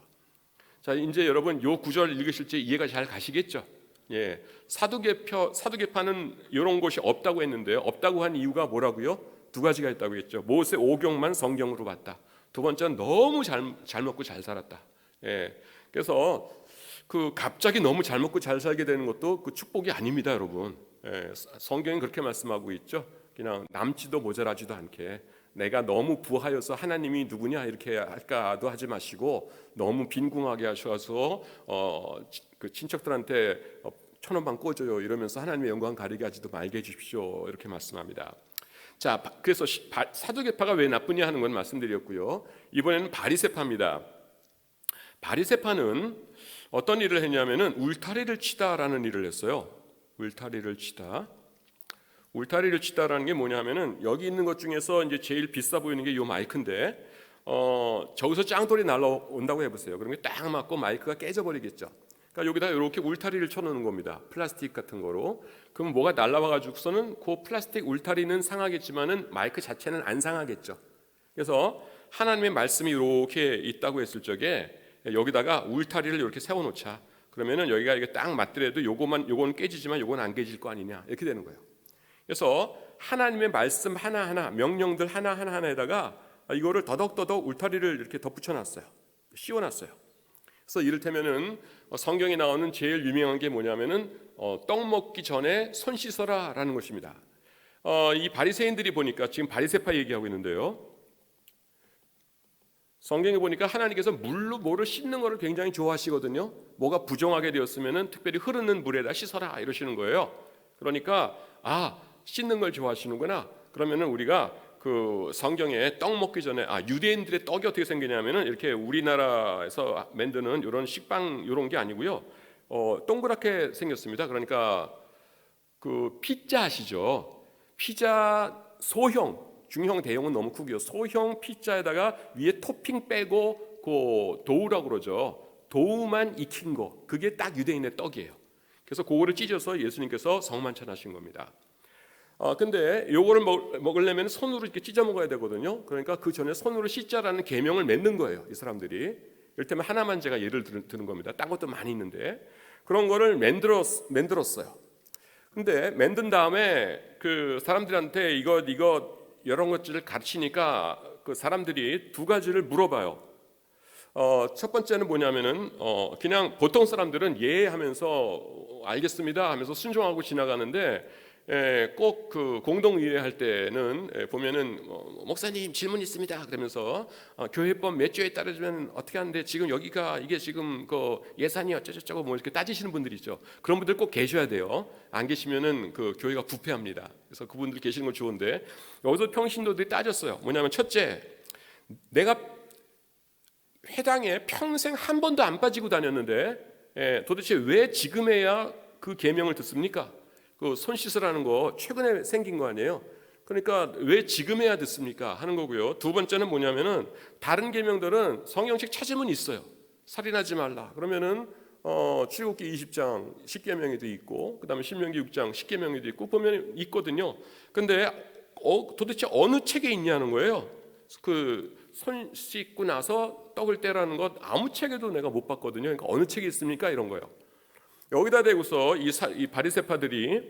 자 이제 여러분 요 구절 읽으실 때 이해가 잘 가시겠죠? 예, 사두개파는 이런 것이 없다고 했는데요. 없다고 한 이유가 뭐라고요? 2가지가 있다고 했죠. 모세 오경만 성경으로 봤다. 두 번째는 너무 잘 먹고 잘 살았다. 예, 그래서 갑자기 너무 잘 먹고 잘 살게 되는 것도 축복이 아닙니다, 여러분. 성경이 그렇게 말씀하고 있죠. 그냥 남지도 모자라지도 않게 내가 너무 부하여서 하나님이 누구냐 이렇게 할까도 하지 마시고 너무 빈궁하게 하셔서 그 친척들한테 1,000원만 꿔줘요 이러면서 하나님의 영광 가리게 하지도 말게 해주십시오 이렇게 말씀합니다. 자, 그래서 사두개파가 왜 나쁘냐 하는 건 말씀드렸고요. 이번에는 바리새파입니다. 바리새파는 어떤 일을 했냐면은 울타리를 치다라는 일을 했어요. 울타리를 치다라는 게 뭐냐면은 여기 있는 것 중에서 이제 제일 비싸 보이는 게 이 마이크인데 저기서 짱돌이 날라온다고 해보세요. 그러면 딱 맞고 마이크가 깨져버리겠죠. 그러니까 여기다 이렇게 울타리를 쳐놓는 겁니다. 플라스틱 같은 거로. 그럼 뭐가 날라와가지고서는 그 플라스틱 울타리는 상하겠지만은 마이크 자체는 안 상하겠죠. 그래서 하나님의 말씀이 이렇게 있다고 했을 적에 여기다가 울타리를 이렇게 세워놓자. 그러면은 여기가 이게 딱 맞더라도 요거는 깨지지만 요건 안 깨질 거 아니냐 이렇게 되는 거예요. 그래서 하나님의 말씀 하나하나 명령들 하나하나에다가 이거를 더덕더덕 울타리를 이렇게 덧붙여놨어요. 씌워놨어요. 그래서 이를테면은 성경에 나오는 제일 유명한 게 뭐냐면은 떡 먹기 전에 손 씻어라라는 것입니다. 이 바리새인들이 보니까 지금 바리새파 얘기하고 있는데요. 성경에 보니까 하나님께서 물로 뭐를 씻는 것을 굉장히 좋아하시거든요. 뭐가 부정하게 되었으면은 특별히 흐르는 물에다 씻어라 이러시는 거예요. 그러니까 씻는 걸 좋아하시는구나. 그러면은 우리가 그 성경에 떡 먹기 전에 유대인들의 떡이 어떻게 생기냐면은 이렇게 우리나라에서 만드는 이런 식빵 이런 게 아니고요. 동그랗게 생겼습니다. 그러니까 그 피자 아시죠? 피자 소형, 중형, 대형은 너무 크고요. 소형 피자에다가 위에 토핑 빼고 그 도우라고 그러죠. 도우만 익힌 거, 그게 딱 유대인의 떡이에요. 그래서 그거를 찢어서 예수님께서 성만찬하신 겁니다. 근데 요거를 먹으려면 손으로 이렇게 찢어 먹어야 되거든요. 그러니까 그 전에 손으로 씻자라는 계명을 맺는 거예요, 이 사람들이. 이를테면 하나만 제가 예를 드는 겁니다. 딴 것도 많이 있는데 그런 거를 만들었어요. 근데 만든 다음에 그 사람들한테 이거 이런 것들을 가르치니까 그 사람들이 2가지를 물어봐요. 첫 번째는 뭐냐면은 그냥 보통 사람들은 예 하면서 알겠습니다 하면서 순종하고 지나가는데 꼭 그 공동의회 할 때는 보면은 목사님 질문 있습니다 그러면서 교회법 몇 조에 따르면 어떻게 하는데 지금 여기가 이게 지금 그 예산이 어쩌고저쩌고 뭐 이렇게 따지시는 분들이 있죠. 그런 분들 꼭 계셔야 돼요. 안 계시면은 그 교회가 부패합니다. 그래서 그분들 계시는 건 좋은데 여기서 평신도들이 따졌어요. 뭐냐면 첫째, 내가 회당에 평생 한 번도 안 빠지고 다녔는데 도대체 왜 지금에야 그 계명을 듣습니까? 그 손 씻으라는 거 최근에 생긴 거 아니에요? 그러니까 왜 지금에야 듣습니까? 하는 거고요. 두 번째는 뭐냐면은 다른 계명들은 성경책 찾으면 있어요. 살인하지 말라. 그러면은 출애굽기 20장 10계명에도 있고 그다음에 신명기 6장 10계명에도 있고 보면 있거든요. 근데 도대체 어느 책에 있냐는 거예요. 그 손 씻고 나서 떡을 떼라는 것 아무 책에도 내가 못 봤거든요. 그러니까 어느 책에 있습니까? 이런 거예요. 여기다 대고서 이 바리새파들이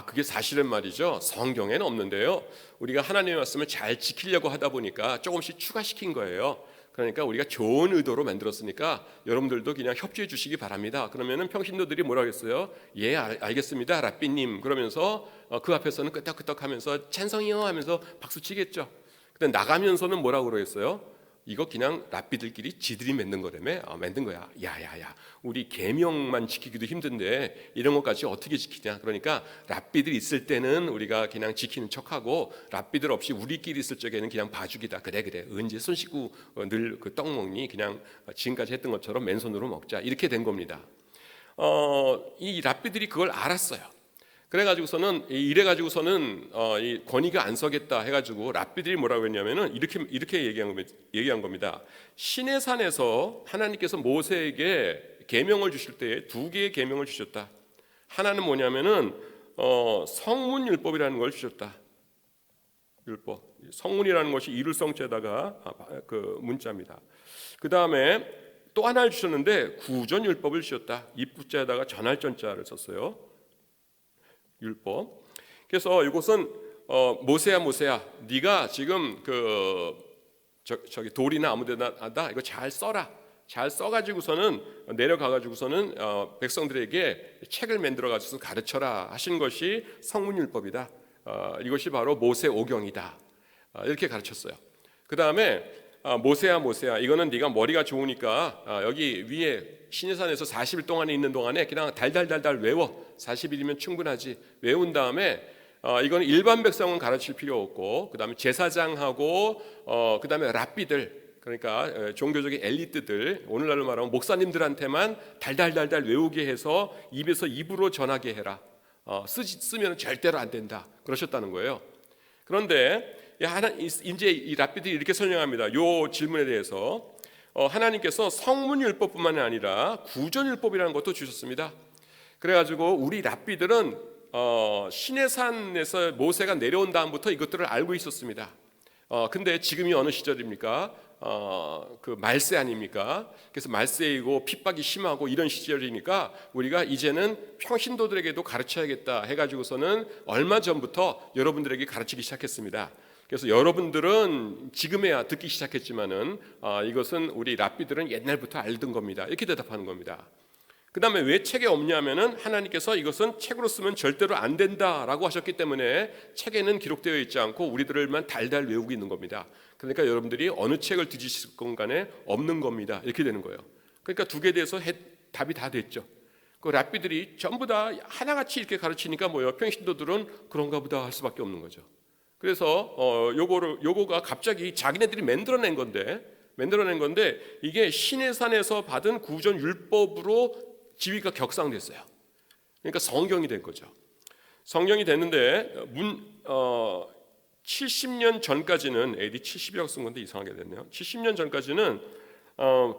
그게 사실은 말이죠. 성경에는 없는데요. 우리가 하나님의 말씀을 잘 지키려고 하다 보니까 조금씩 추가시킨 거예요. 그러니까 우리가 좋은 의도로 만들었으니까 여러분들도 그냥 협조해 주시기 바랍니다. 그러면은 평신도들이 뭐라고 했어요? 예, 알겠습니다, 랍비님. 그러면서 그 앞에서는 끄떡끄떡하면서 찬성이요 하면서 박수 치겠죠. 근데 나가면서는 뭐라고 그러겠어요? 이거 그냥 랍비들끼리 지들이 만든 거라며. 만든 거야. 야야야, 우리 계명만 지키기도 힘든데 이런 것까지 어떻게 지키냐. 그러니까 랍비들 있을 때는 우리가 그냥 지키는 척하고 랍비들 없이 우리끼리 있을 적에는 그냥 봐주기다. 그래 언제 손 씻고 늘 그 떡 먹니? 그냥 지금까지 했던 것처럼 맨손으로 먹자. 이렇게 된 겁니다. 이 랍비들이 그걸 알았어요. 그래가지고서는 이 권위가 안 서겠다 해가지고 랍비들이 뭐라고 했냐면은 이렇게 얘기한 겁니다. 시내산에서 하나님께서 모세에게 계명을 주실 때에 두 개의 계명을 주셨다. 하나는 뭐냐면은 성문율법이라는 걸 주셨다. 율법. 성문이라는 것이 이룰성자에다가 그 문자입니다. 그 다음에 또 하나를 주셨는데 구전율법을 주셨다. 입구자에다가 전할전자를 썼어요. 율법. 그래서 이것은 모세야 네가 지금 저기 돌이나 아무데나 이거 잘 써라. 잘 써가지고서는 내려가가지고서는 백성들에게 책을 만들어 가지고 가르쳐라 하신 것이 성문율법이다. 이것이 바로 모세 오경이다. 이렇게 가르쳤어요. 그 다음에 모세야 이거는 네가 머리가 좋으니까 여기 위에 시내산에서 40일 동안에 있는 동안에 그냥 달달달달 외워. 40일이면 충분하지. 외운 다음에 이거는 일반 백성은 가르칠 필요 없고 그 다음에 제사장하고 그 다음에 랍비들, 그러니까 종교적인 엘리트들, 오늘날로 말하면 목사님들한테만 달달달달 외우게 해서 입에서 입으로 전하게 해라. 쓰면 절대로 안 된다. 그러셨다는 거예요. 그런데 이제 이 랍비들이 이렇게 설명합니다. 이 질문에 대해서 하나님께서 성문율법뿐만 아니라 구전율법이라는 것도 주셨습니다. 그래가지고 우리 랍비들은 시내산에서 모세가 내려온 다음부터 이것들을 알고 있었습니다. 근데 지금이 어느 시절입니까? 그 말세 아닙니까? 그래서 말세이고 핍박이 심하고 이런 시절이니까 우리가 이제는 평신도들에게도 가르쳐야겠다 해가지고서는 얼마 전부터 여러분들에게 가르치기 시작했습니다. 그래서 여러분들은 지금에야 듣기 시작했지만은 이것은 우리 랍비들은 옛날부터 알던 겁니다. 이렇게 대답하는 겁니다. 그 다음에 왜 책에 없냐면은 하나님께서 이것은 책으로 쓰면 절대로 안 된다라고 하셨기 때문에 책에는 기록되어 있지 않고 우리들만 달달 외우고 있는 겁니다. 그러니까 여러분들이 어느 책을 뒤지실 건 간에 없는 겁니다. 이렇게 되는 거예요. 그러니까 두 개에 대해서 답이 다 됐죠. 그 랍비들이 전부 다 하나같이 이렇게 가르치니까 뭐예요? 평신도들은 그런가 보다 할 수밖에 없는 거죠. 그래서 요거가 갑자기 자기네들이 만들어낸 건데 이게 시내산에서 받은 구전 율법으로 지위가 격상됐어요. 그러니까 성경이 된 거죠. 성경이 됐는데 70년 전까지는 AD 70이라고 쓴 건데 이상하게 됐네요. 70년 전까지는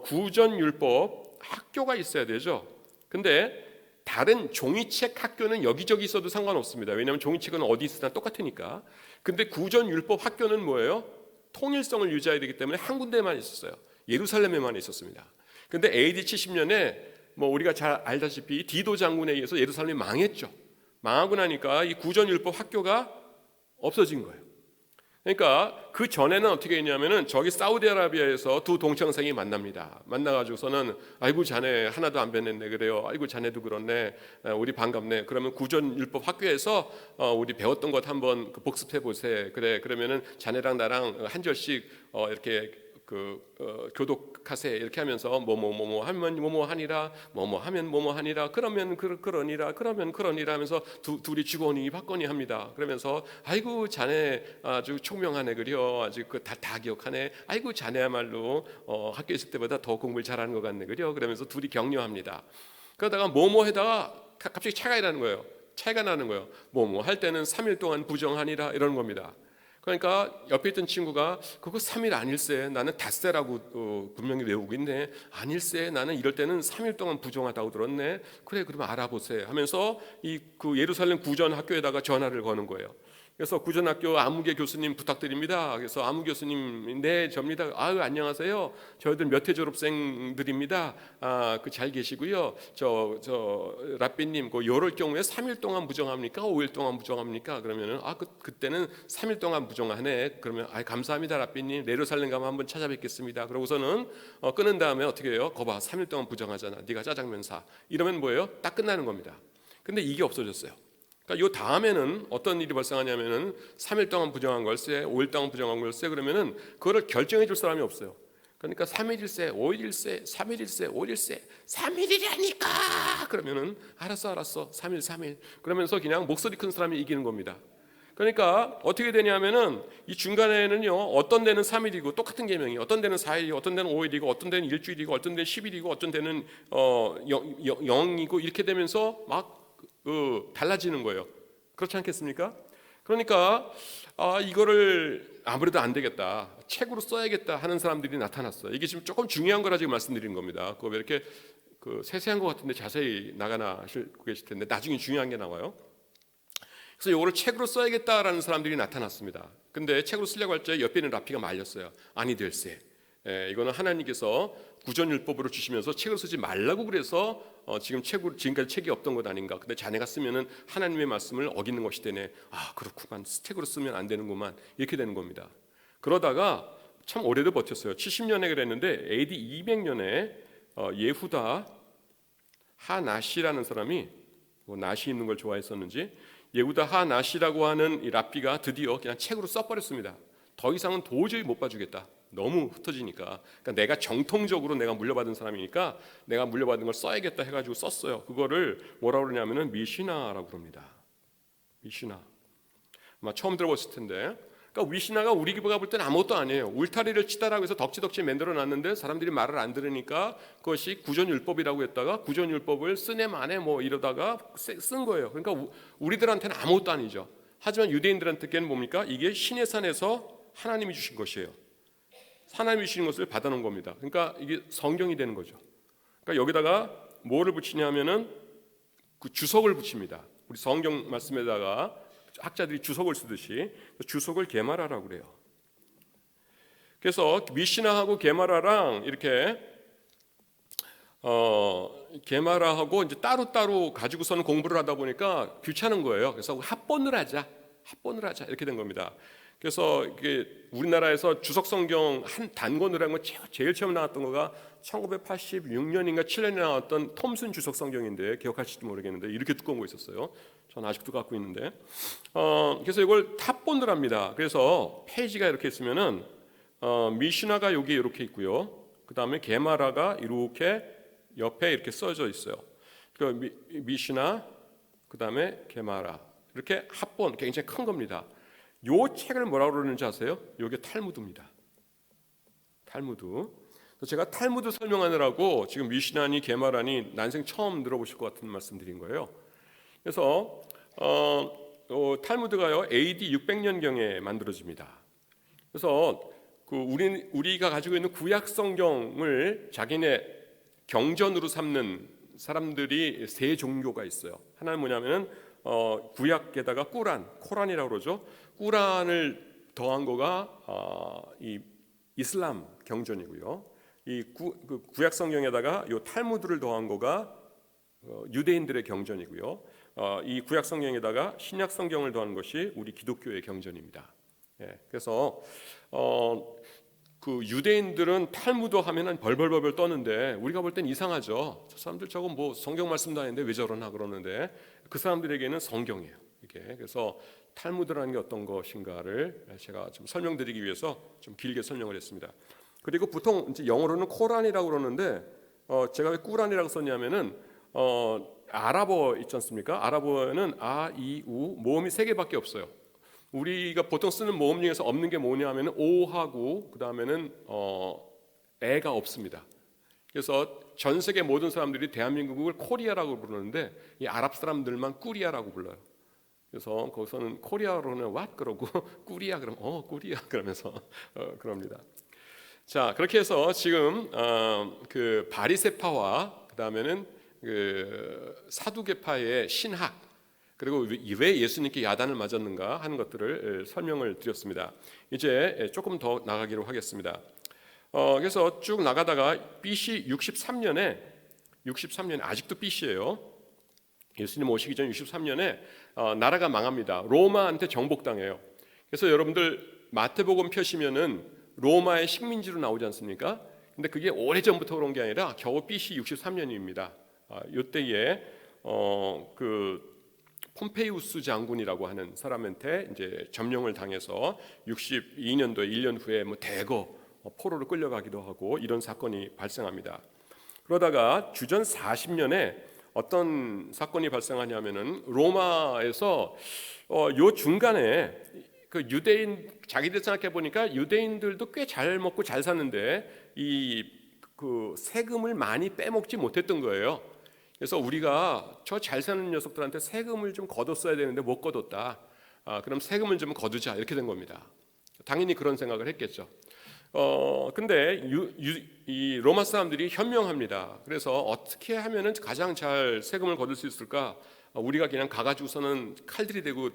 구전 율법 학교가 있어야 되죠. 근데 다른 종이책 학교는 여기저기 있어도 상관없습니다. 왜냐하면 종이책은 어디 있으나 똑같으니까. 근데 구전 율법 학교는 뭐예요? 통일성을 유지해야 되기 때문에 한 군데만 있었어요. 예루살렘에만 있었습니다. 근데 AD 70년에 뭐 우리가 잘 알다시피 디도 장군에 의해서 예루살렘이 망했죠. 망하고 나니까 이 구전 율법 학교가 없어진 거예요. 그러니까 그 전에는 어떻게 했냐면은 저기 사우디아라비아에서 두 동창생이 만납니다. 만나가지고서는 아이고 자네 하나도 안 변했네 그래요. 아이고 자네도 그렇네. 우리 반갑네. 그러면 구전율법 학교에서 우리 배웠던 것 한번 복습해 보세. 그래 그러면은 자네랑 나랑 한 절씩 이렇게 교독하세 이렇게 하면서 뭐뭐 하면 뭐뭐 하니라 뭐뭐 하면 뭐뭐 하니라 그러면 그러니라 그러면 그러니라 하면서 둘이 주거니 받거니 합니다. 그러면서 아이고 자네 아주 총명하네 그려 아주 다 기억하네. 아이고 자네야말로 학교 있을 때보다 더 공부를 잘하는 것 같네 그려. 그러면서 둘이 격려합니다. 그러다가 뭐뭐 해다가 갑자기 차이가 나는 거예요. 뭐뭐 할 때는 3일 동안 부정하니라 이러는 겁니다. 그러니까 옆에 있던 친구가 그거 3일 아닐세 나는 닷새라고 분명히 외우고 있네. 아닐세 나는 이럴 때는 3일 동안 부정하다고 들었네. 그래 그러면 알아보세요 하면서 그 예루살렘 구전 학교에다가 전화를 거는 거예요. 그래서 구전학교 아무개 교수님 부탁드립니다. 그래서 아무 교수님 네 접니다. 아유 안녕하세요. 저희들 몇 회 졸업생들입니다. 잘 계시고요. 저 라삐님 요럴 경우에 3일 동안 부정합니까? 5일 동안 부정합니까? 그러면은 그때는 3일 동안 부정하네. 그러면 감사합니다 라삐님. 예루살렘 가면 한번 찾아뵙겠습니다. 그러고서는 끊은 다음에 어떻게 해요? 거봐 3일 동안 부정하잖아. 네가 짜장면 사. 이러면 뭐예요? 딱 끝나는 겁니다. 근데 이게 없어졌어요. 그러니까 요 다음에는 어떤 일이 발생하냐면은 3일 동안 부정한 걸세, 5일 동안 부정한 걸세 그러면은 그거를 결정해 줄 사람이 없어요. 그러니까 3일일세, 5일일세, 3일일세, 5일일세, 3일이라니까 그러면은 알았어 3일 그러면서 그냥 목소리 큰 사람이 이기는 겁니다. 그러니까 어떻게 되냐면은 이 중간에는요 어떤 데는 3일이고 똑같은 계명이 어떤 데는 4일이고 어떤 데는 5일이고 어떤 데는 일주일이고 어떤 데는 10일이고 어떤 데는 0이고 이렇게 되면서 막 달라지는 거예요. 그렇지 않겠습니까? 그러니까 이거를 아무래도 안 되겠다. 책으로 써야겠다 하는 사람들이 나타났어요. 이게 지금 조금 중요한 거라 지금 말씀드리는 겁니다. 그거 왜 이렇게 세세한 것 같은데 자세히 나가나 계실 텐데 나중에 중요한 게 나와요. 그래서 이거를 책으로 써야겠다라는 사람들이 나타났습니다. 근데 책으로 쓰려고 할 때 옆에 있는 라피가 말렸어요. 아니 될세. 이거는 하나님께서 구전율법으로 주시면서 책을 쓰지 말라고 그래서 지금까지 책이 없던 것 아닌가. 근데 자네가 쓰면은 하나님의 말씀을 어기는 것이 되네. 그렇구만. 책으로 쓰면 안 되는구만. 이렇게 되는 겁니다. 그러다가 참 오래도 버텼어요. 70년에 그랬는데 AD 200년에 예후다 하나시라는 사람이 나시 있는 걸 좋아했었는지 예후다 하나시라고 하는 이 랍비가 드디어 그냥 책으로 써버렸습니다. 더 이상은 도저히 못 봐주겠다. 너무 흩어지니까. 그러니까 내가 정통적으로 내가 물려받은 사람이니까 내가 물려받은 걸 써야겠다 해가지고 썼어요. 그거를 뭐라고 그러냐면은 미시나라고 그럽니다. 미시나. 아마 처음 들어봤을 텐데. 그러니까 미시나가 우리 기부가 볼 때는 아무것도 아니에요. 울타리를 치다라고 해서 덕지덕지 만들어 놨는데 사람들이 말을 안 들으니까 그것이 구전율법이라고 했다가 구전율법을 쓰네 마네 이러다가 쓴 거예요. 그러니까 우리들한테는 아무것도 아니죠. 하지만 유대인들한테는 뭡니까? 이게 신의 산에서 하나님이 주신 것이에요. 하나님이 주신 것을 받아놓은 겁니다. 그러니까 이게 성경이 되는 거죠. 그러니까 여기다가 뭐를 붙이냐면은 그 주석을 붙입니다. 우리 성경 말씀에다가 학자들이 주석을 쓰듯이 주석을 게마라라고 그래요. 그래서 미시나하고 게마라랑 이렇게 게마라하고 이제 따로따로 가지고서는 공부를 하다 보니까 귀찮은 거예요. 그래서 합본을 하자 이렇게 된 겁니다. 그래서 이게 우리나라에서 주석 성경 한 단권으로 한 거 제일 처음 나왔던 거가 1986년인가 7년에 나왔던 톰슨 주석 성경인데 기억하실지 모르겠는데 이렇게 두꺼운 거 있었어요. 전 아직도 갖고 있는데. 그래서 이걸 탑본을 합니다. 그래서 페이지가 이렇게 있으면은 미시나가 여기 이렇게 있고요. 그 다음에 게마라가 이렇게 옆에 이렇게 써져 있어요. 그 미시나, 그 다음에 게마라 이렇게 합본 굉장히 큰 겁니다. 요 책을 뭐라고 그러는지 아세요? 요게 탈무드입니다. 탈무드. 제가 탈무드 설명하느라고 지금 미시나니 게마라니 난생 처음 들어보실 것 같은 말씀드린 거예요. 그래서 탈무드가요 AD 600년경에 만들어집니다. 그래서 우리가 가지고 있는 구약 성경을 자기네 경전으로 삼는 사람들이 세 종교가 있어요. 하나는 뭐냐면은 구약에다가 코란이라고 그러죠. 꾸란을 더한 거가 이 이슬람 경전이고요. 이 구약 성경에다가 요 탈무드를 더한 거가 유대인들의 경전이고요. 이 구약 성경에다가 신약 성경을 더한 것이 우리 기독교의 경전입니다. 그래서 그 유대인들은 탈무드 하면은 벌벌벌 떠는데 우리가 볼 땐 이상하죠. 저 사람들 저거 뭐 성경 말씀도 아닌데 왜 저러나 그러는데 그 사람들에게는 성경이에요. 이게 그래서 탈무드라는 게 어떤 것인가를 제가 좀 설명드리기 위해서 좀 길게 설명을 했습니다. 그리고 보통 이제 영어로는 코란이라고 그러는데 제가 왜 꾸란이라고 썼냐면은 아랍어 있지 않습니까? 아랍어는 아, 이, 우 모음이 3개밖에 없어요. 우리가 보통 쓰는 모음 중에서 없는 게 뭐냐면은 오하고 그 다음에는 에가 없습니다. 그래서 전 세계 모든 사람들이 대한민국을 코리아라고 부르는데 이 아랍 사람들만 꾸리아라고 불러요. 그래서 거기서는 코리아로는 what 그러고 꾸리아 그러면 꾸리아 그러면서 그럽니다. 자, 그렇게 해서 지금 그 바리새파와 그 다음에는 그 사두개파의 신학 그리고 왜 예수님께 야단을 맞았는가 하는 것들을 설명을 드렸습니다. 이제 조금 더 나가기로 하겠습니다. 그래서 쭉 나가다가 BC 63년에 아직도 BC예요. 예수님 오시기 전 63년에 나라가 망합니다. 로마한테 정복당해요. 그래서 여러분들 마태복음 펴시면은 로마의 식민지로 나오지 않습니까? 근데 그게 오래전부터 그런 게 아니라 겨우 BC 63년입니다. 이때에 그 폼페이우스 장군이라고 하는 사람한테 이제 점령을 당해서 62년도에 1년 후에 뭐 대거 포로로 끌려가기도 하고 이런 사건이 발생합니다. 그러다가 주전 40년에 어떤 사건이 발생하냐면은 로마에서 요 중간에 그 유대인 자기들 생각해 보니까 유대인들도 꽤 잘 먹고 잘 사는데 이 그 세금을 많이 빼먹지 못했던 거예요. 그래서 우리가 저 잘 사는 녀석들한테 세금을 좀 걷었어야 되는데 못 걷었다. 그럼 세금을 좀 거두자 이렇게 된 겁니다. 당연히 그런 생각을 했겠죠. 근데 이 로마 사람들이 현명합니다. 그래서 어떻게 하면은 가장 잘 세금을 거둘 수 있을까? 우리가 그냥 가가지고서는 칼들이 대고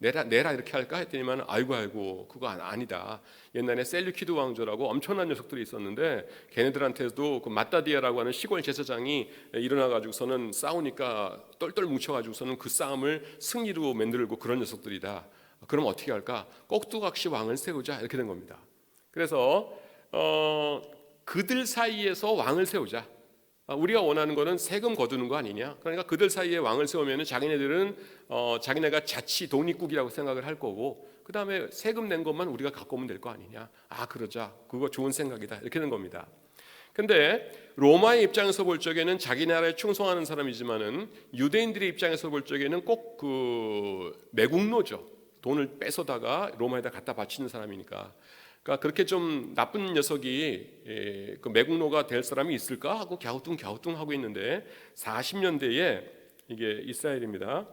내라 이렇게 할까 했더니만 아이고 그거 아니다. 옛날에 셀류키드 왕조라고 엄청난 녀석들이 있었는데 걔네들한테도 그 마따디아라고 하는 시골 제사장이 일어나가지고서는 싸우니까 똘똘 뭉쳐가지고서는 그 싸움을 승리로 만들고 그런 녀석들이다. 그럼 어떻게 할까? 꼭두각시 왕을 세우자 이렇게 된 겁니다. 그래서 그들 사이에서 왕을 세우자. 우리가 원하는 거는 세금 거두는 거 아니냐? 그러니까 그들 사이에 왕을 세우면 자기네들은 자기네가 자치 독립국이라고 생각을 할 거고 그 다음에 세금 낸 것만 우리가 갖고 오면 될 거 아니냐? 그러자. 그거 좋은 생각이다. 이렇게 된 겁니다. 근데 로마의 입장에서 볼 적에는 자기 나라에 충성하는 사람이지만은 유대인들의 입장에서 볼 적에는 꼭 그 매국노죠. 돈을 뺏어다가 로마에다 갖다 바치는 사람이니까. 그러니까 그렇게 좀 나쁜 녀석이 그 매국노가 될 사람이 있을까 하고 갸우뚱 하고 있는데 40년대에 이게 이스라엘입니다.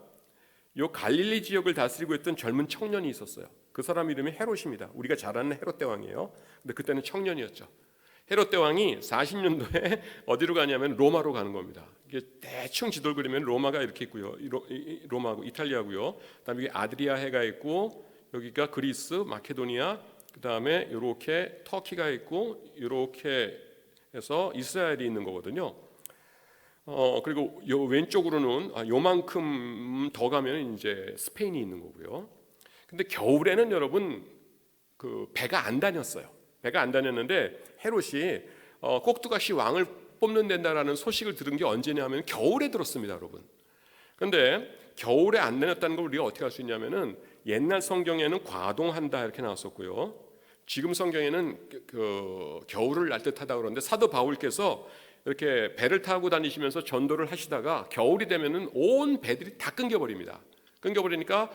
요 갈릴리 지역을 다스리고 있던 젊은 청년이 있었어요. 그 사람 이름이 헤롯입니다. 우리가 잘 아는 헤롯 대왕이에요. 근데 그때는 청년이었죠. 헤롯 대왕이 40년도에 어디로 가냐면 로마로 가는 겁니다. 이게 대충 지도를 그리면 로마가 이렇게 있고요. 로마하고 이탈리아고요. 그다음에 이게 아드리아 해가 있고 여기가 그리스, 마케도니아 그 다음에 이렇게 터키가 있고 이렇게 해서 이스라엘이 있는 거거든요. 그리고 요 왼쪽으로는 요만큼 더 가면 이제 스페인이 있는 거고요. 근데 겨울에는 여러분 그 배가 안 다녔어요. 배가 안 다녔는데 헤롯이 꼭두각시 왕을 뽑는 된다라는 소식을 들은 게 언제냐면 겨울에 들었습니다, 여러분. 근데 겨울에 안 다녔다는 걸 우리가 어떻게 할 수 있냐면은 옛날 성경에는 과동한다 이렇게 나왔었고요. 지금 성경에는 그 겨울을 날 듯하다 그러는데 사도 바울께서 이렇게 배를 타고 다니시면서 전도를 하시다가 겨울이 되면은 온 배들이 다 끊겨버립니다. 끊겨버리니까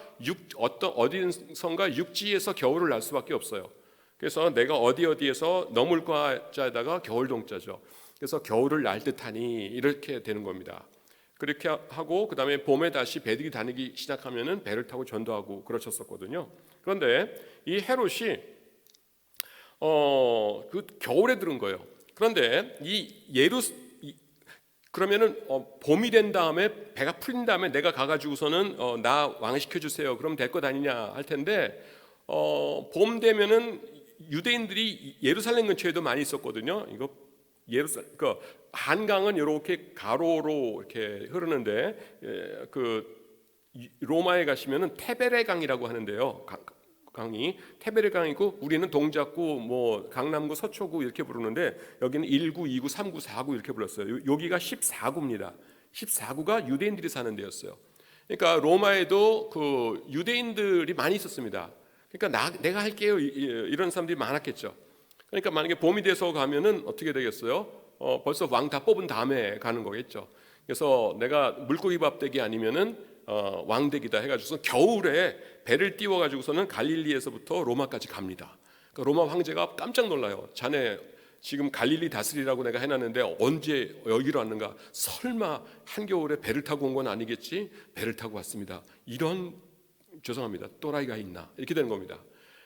어디선가 육지에서 겨울을 날 수밖에 없어요. 그래서 내가 어디에서 넘을까 자에다가 겨울동자죠. 그래서 겨울을 날 듯하니 이렇게 되는 겁니다. 그렇게 하고 그 다음에 봄에 다시 배들이 다니기 시작하면은 배를 타고 전도하고 그러셨었거든요. 그런데 이 헤롯이 그 겨울에 들은 거예요. 그런데 그러면은 봄이 된 다음에 배가 풀린 다음에 내가 가가지고서는 나 왕시켜 주세요. 그럼 될 것 아니냐 할 텐데 봄 되면은 유대인들이 예루살렘 근처에도 많이 있었거든요. 이거 그 한강은 이렇게 가로로 이렇게 흐르는데 그 로마에 가시면은 테베레 강이라고 하는데요. 강이 테베르 강이고 우리는 동작구, 뭐 강남구, 서초구 이렇게 부르는데 여기는 1구, 2구, 3구, 4구 이렇게 불렀어요. 여기가 14구입니다. 14구가 유대인들이 사는 데였어요. 그러니까 로마에도 그 유대인들이 많이 있었습니다. 그러니까 내가 할게요 이런 사람들이 많았겠죠. 그러니까 만약에 봄이 돼서 가면은 어떻게 되겠어요? 벌써 왕 다 뽑은 다음에 가는 거겠죠. 그래서 내가 물고기 밥 되기 아니면은 왕 되기다 해가지고서 겨울에 배를 띄워가지고서는 갈릴리에서부터 로마까지 갑니다. 그러니까 로마 황제가 깜짝 놀라요. 자네 지금 갈릴리 다스리라고 내가 해놨는데 언제 여기로 왔는가? 설마 한겨울에 배를 타고 온 건 아니겠지? 배를 타고 왔습니다. 이런 죄송합니다. 또라이가 있나? 이렇게 되는 겁니다.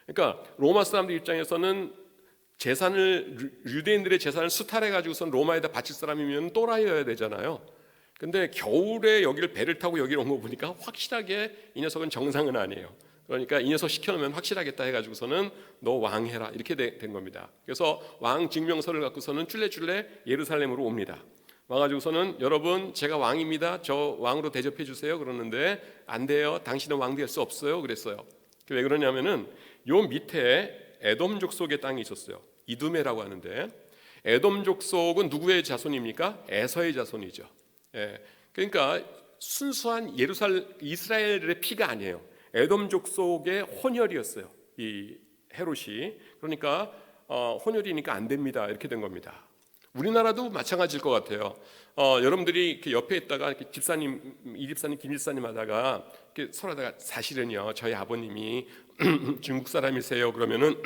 그러니까 로마 사람들 입장에서는 유대인들의 재산을 수탈해 가지고선 로마에다 바칠 사람이면 또라이여야 되잖아요. 근데 겨울에 여기를 배를 타고 여기로 온 거 보니까 확실하게 이 녀석은 정상은 아니에요. 그러니까 이 녀석 시켜놓으면 확실하겠다 해가지고서는 너 왕해라 이렇게 된 겁니다. 그래서 왕 증명서를 갖고서는 쫄래쫄래 예루살렘으로 옵니다. 와가지고서는 여러분 제가 왕입니다. 저 왕으로 대접해 주세요. 그러는데 안 돼요. 당신은 왕 될 수 없어요. 그랬어요. 왜 그러냐면은 요 밑에 에돔 족속의 땅이 있었어요. 이두메라고 하는데 에돔 족속은 누구의 자손입니까? 에서의 자손이죠. 예, 그러니까 순수한 이스라엘의 피가 아니에요. 에돔 족속의 혼혈이었어요. 이 헤롯이. 그러니까 혼혈이니까 안 됩니다. 이렇게 된 겁니다. 우리나라도 마찬가지일 것 같아요. 여러분들이 이렇게 옆에 있다가 이렇게 이 집사님, 김 집사님 하다가 이렇게 서로 하다가 사실은요, 저희 아버님이 중국 사람이세요. 그러면은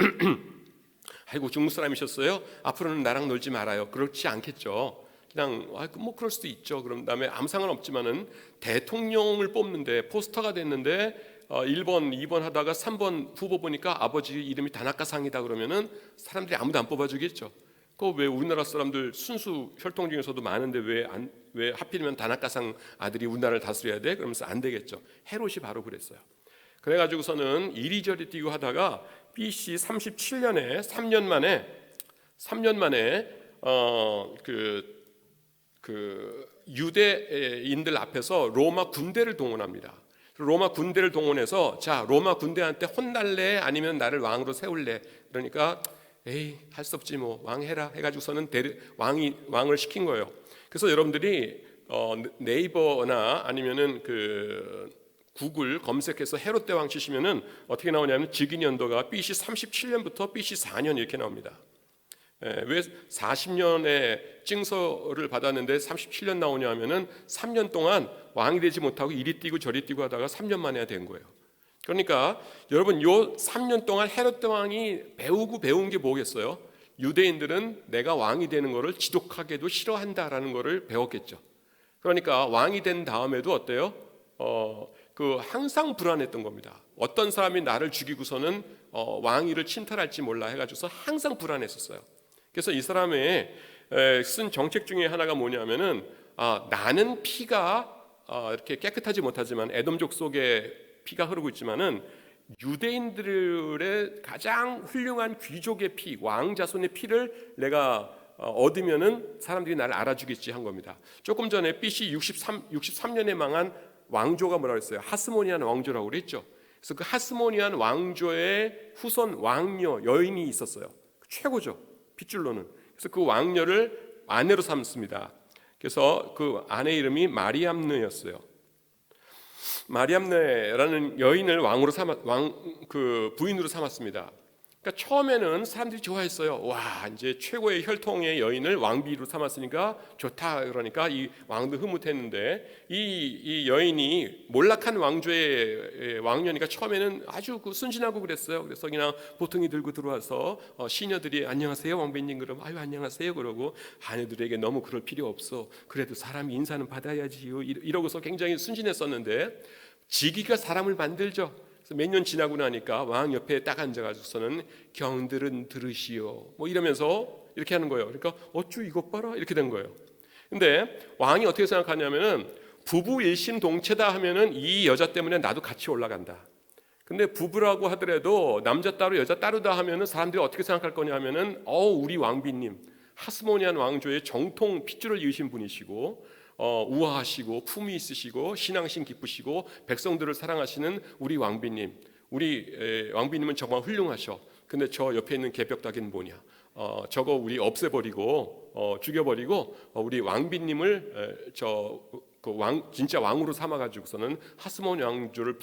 아이고 중국 사람이셨어요? 앞으로는 나랑 놀지 말아요. 그렇지 않겠죠. 그냥 뭐 그럴 수도 있죠. 그럼 다음에 아무 상관없지만은 대통령을 뽑는데 포스터가 됐는데 1번, 2번 하다가 3번 후보 보니까 아버지 이름이 다나카상이다 그러면은 사람들이 아무도 안 뽑아주겠죠. 그 왜 우리나라 사람들 순수 혈통 중에서도 많은데 왜 하필이면 다나카상 아들이 우리나라를 다스려야 돼? 그러면서 안 되겠죠. 헤롯이 바로 그랬어요. 그래가지고서는 이리저리 뛰고 하다가 BC 37년에 3년 만에 그 유대인들 앞에서 로마 군대를 동원합니다. 로마 군대를 동원해서 자 로마 군대한테 혼날래 아니면 나를 왕으로 세울래? 그러니까 에이 할 수 없지 뭐 왕해라 해가지고서는 왕을 시킨 거예요. 그래서 여러분들이 네이버나 아니면은 그 구글 검색해서 헤롯 대왕 치시면은 어떻게 나오냐면 즉위 연도가 BC 37년부터 BC 4년 이렇게 나옵니다. 왜 40년의 징서를 받았는데 37년 나오냐 하면은 3년 동안 왕이 되지 못하고 이리 뛰고 저리 뛰고 하다가 3년 만에 된 거예요. 그러니까 여러분 요 3년 동안 헤롯 왕이 배운 게 뭐겠어요? 유대인들은 내가 왕이 되는 것을 지독하게도 싫어한다라는 것을 배웠겠죠. 그러니까 왕이 된 다음에도 어때요? 항상 불안했던 겁니다. 어떤 사람이 나를 죽이고서는 왕위를 침탈할지 몰라 해가지고서 항상 불안했었어요. 그래서 이 사람의 쓴 정책 중에 하나가 뭐냐면은 나는 피가 이렇게 깨끗하지 못하지만 에돔족 속에 피가 흐르고 있지만은 유대인들의 가장 훌륭한 귀족의 피, 왕 자손의 피를 내가 얻으면은 사람들이 나를 알아주겠지 한 겁니다. 조금 전에 BC 63년에 망한 왕조가 뭐라고 했어요? 하스모니안 왕조라고 그랬죠. 그래서 그 하스모니안 왕조의 후손 왕녀 여인이 있었어요. 최고죠. 핏줄로는. 그래서 그 왕녀를 아내로 삼습니다. 그래서 그 아내 이름이 마리암느였어요. 마리암느라는 여인을 부인으로 삼았습니다. 그러니까 처음에는 사람들이 좋아했어요. 와, 이제 최고의 혈통의 여인을 왕비로 삼았으니까 좋다. 그러니까 이 왕도 흐뭇했는데 이 여인이 몰락한 왕조의 왕녀니까 처음에는 아주 순진하고 그랬어요. 그래서 그냥 보통이 들고 들어와서 시녀들이 안녕하세요 왕비님 그러면 아유 안녕하세요 그러고 아내들에게 너무 그럴 필요 없어. 그래도 사람이 인사는 받아야지요. 이러고서 굉장히 순진했었는데 지기가 사람을 만들죠. 몇 년 지나고 나니까 왕 옆에 딱 앉아가지고서는 경들은 들으시오 뭐 이러면서 이렇게 하는 거예요. 그러니까 어쭈 이것 봐라 이렇게 된 거예요. 근데 왕이 어떻게 생각하냐면은 부부 일심동체다 하면은 이 여자 때문에 나도 같이 올라간다. 근데 부부라고 하더라도 남자 따로 여자 따로다 하면은 사람들이 어떻게 생각할 거냐 하면은 우리 왕비님 하스모니안 왕조의 정통 핏줄을 이으신 분이시고 우아하시고 품위 있으시고 신앙심 깊으시고 백성들을 사랑하시는 우리 왕비님 우리 왕비님은 정말 훌륭하셔. 근데 저 옆에 있는 개벽다기는 뭐냐? 저거 우리 없애버리고 죽여버리고 우리 왕비님을 진짜 왕으로 삼아가지고서는 하스몬 왕조를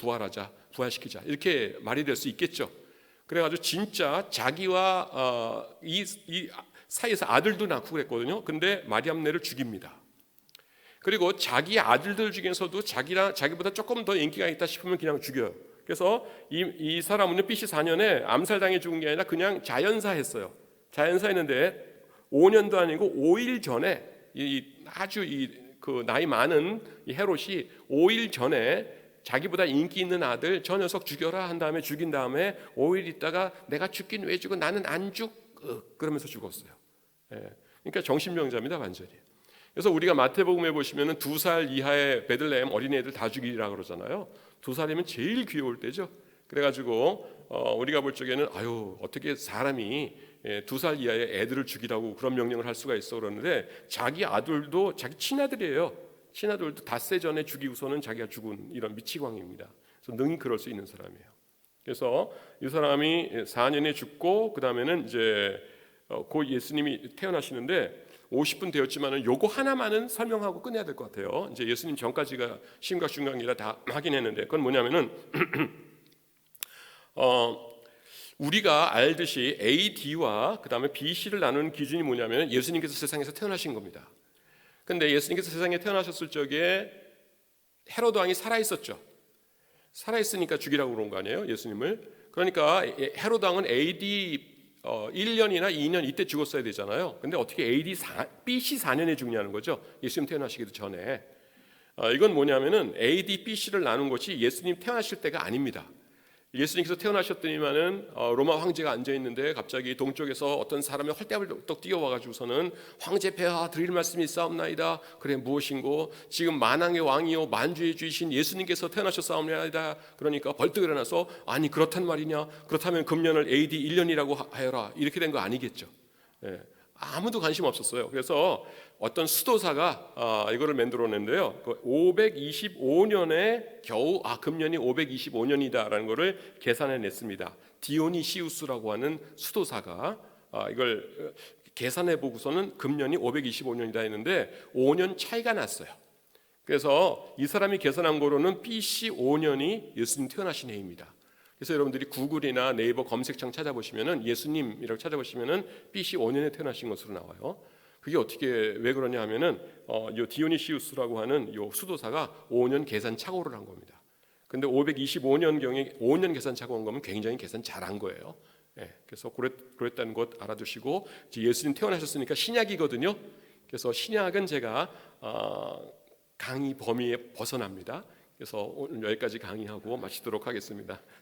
부활시키자. 이렇게 말이 될 수 있겠죠. 그래가지고 진짜 자기와 이 사이에서 아들도 낳고 그랬거든요. 근데 마리암네를 죽입니다. 그리고 자기 아들들 중에서도 자기보다 조금 더 인기가 있다 싶으면 그냥 죽여요. 그래서 이 사람은 BC 4년에 암살당해 죽은 게 아니라 그냥 자연사했어요. 자연사했는데 5년도 아니고 5일 전에 그 나이 많은 이 헤롯이 5일 전에 자기보다 인기 있는 아들 저 녀석 죽여라 한 다음에 죽인 다음에 5일 있다가 내가 죽긴 왜 죽어 나는 안 그러면서 죽었어요. 그러니까 정신병자입니다 완전히. 그래서 우리가 마태복음에 보시면은 2살 이하의 베들레헴 어린애들 다 죽이라 그러잖아요. 2살이면 제일 귀여울 때죠. 그래가지고 우리가 볼 적에는 어떻게 사람이 2살 이하의 애들을 죽이라고 그런 명령을 할 수가 있어 그러는데 자기 아들도 자기 친아들이에요. 친아들도 닷새 전에 죽이고서는 자기가 죽은 이런 미치광이입니다. 그래서 능히 그럴 수 있는 사람이에요. 그래서 이 사람이 4년에 죽고 그 다음에는 이제 곧 예수님이 태어나시는데 50분 되었지만은 요거 하나만은 설명하고 끝내야 될 것 같아요. 이제 예수님 전까지가 심각중간이라 다 하긴 했는데 그건 뭐냐면은 우리가 알듯이 AD와 그 다음에 BC를 나누는 기준이 뭐냐면 예수님께서 세상에서 태어나신 겁니다. 근데 예수님께서 세상에 태어나셨을 적에 헤로드 왕이 살아 있었죠. 살아 있으니까 죽이라고 그런 거 아니에요, 예수님을. 그러니까 헤로드 왕은 AD 1년이나 2년 이때 죽었어야 되잖아요. 근데 어떻게 BC 4년에 죽냐는 거죠. 예수님 태어나시기도 전에. 이건 뭐냐면은 AD, BC를 나눈 것이 예수님 태어나실 때가 아닙니다. 예수님께서 태어나셨더니만은 로마 황제가 앉아 있는데 갑자기 동쪽에서 어떤 사람이 헐떡 뛰어와가지고서는 황제 폐하 드릴 말씀이 있사옵나이다. 그래 무엇인고 지금 만왕의 왕이요 만주의 주이신 예수님께서 태어나셨사옵나이다. 그러니까 벌떡 일어나서 아니 그렇단 말이냐? 그렇다면 금년을 AD 1년이라고 하여라. 이렇게 된 거 아니겠죠. 아무도 관심 없었어요. 그래서 어떤 수도사가 이거를 만들어냈는데요. 525년에 겨우 금년이 525년이다라는 것을 계산해냈습니다. 디오니시우스라고 하는 수도사가 이걸 계산해 보고서는 금년이 525년이다 했는데 5년 차이가 났어요. 그래서 이 사람이 계산한 거로는 BC 5년이 예수님 태어나신 해입니다. 그래서 여러분들이 구글이나 네이버 검색창 찾아보시면은 예수님이라고 찾아보시면은 BC 5년에 태어나신 것으로 나와요. 그게 왜 그러냐 하면은 요 디오니시우스라고 하는 요 수도사가 5년 계산 착오를 한 겁니다. 근데 525년 경에 5년 계산 착오 한 거면 굉장히 계산 잘한 거예요. 그래서 그랬다는 것 알아두시고 예수님 태어나셨으니까 신약이거든요. 그래서 신약은 제가 강의 범위에 벗어납니다. 그래서 오늘 여기까지 강의하고 마치도록 하겠습니다.